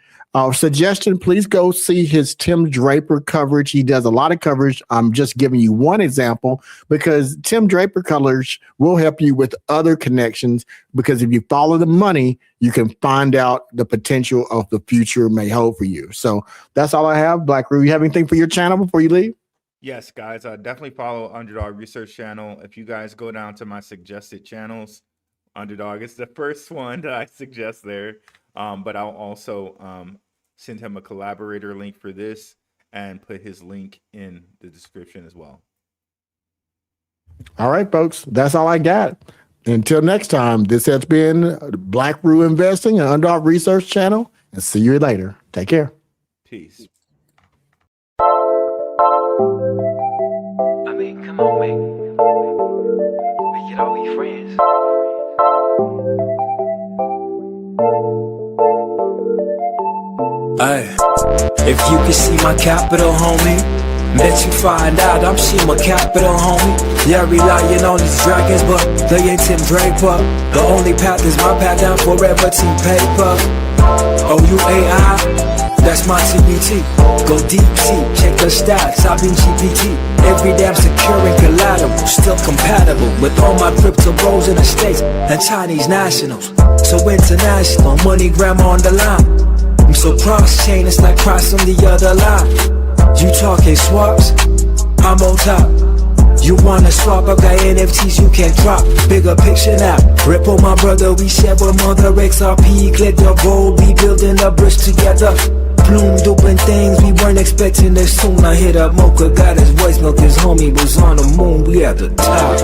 Suggestion, please go see his Tim Draper coverage. He does a lot of coverage. I'm just giving you one example because Tim Draper coverage will help you with other connections, because if you follow the money, you can find out the potential of the future may hold for you. So that's all I have. Black Roo, you have anything for your channel before you leave?
Yes, guys, definitely follow Underdog Research Channel. If you guys go down to my suggested channels, Underdog is the first one that I suggest there. But I'll also send him a collaborator link for this and put his link in the description as well.
All right, folks, that's all I got. Until next time, this has been Black Roo Investing and Underdog Research Channel, and see you later. Take care.
Peace.
I mean, come on, man. We could all be friends. Ay, if you can see my capital, homie, let you find out I'm see my capital, homie. Yeah, relying on these dragons, but they ain't Tim Draper. The only path is my path down forever, team paper. OUAI, that's my TBT. Go deep sea, check the stats, I've been GPT. Every damn secure and collateral, still compatible with all my crypto bros in the States and Chinese nationals. So international, MoneyGram on the line. I'm so cross-chain, it's like crossing the other line. You talking swaps, I'm on top. You wanna swap, I got NFTs you can drop. Bigger picture now, Ripple my brother, we share with mother XRP. Click the gold, we building a bridge together. Bloom doing things we weren't expecting this soon. I hit up Mocha, got his voice milk, his homie was on the moon, we at the top.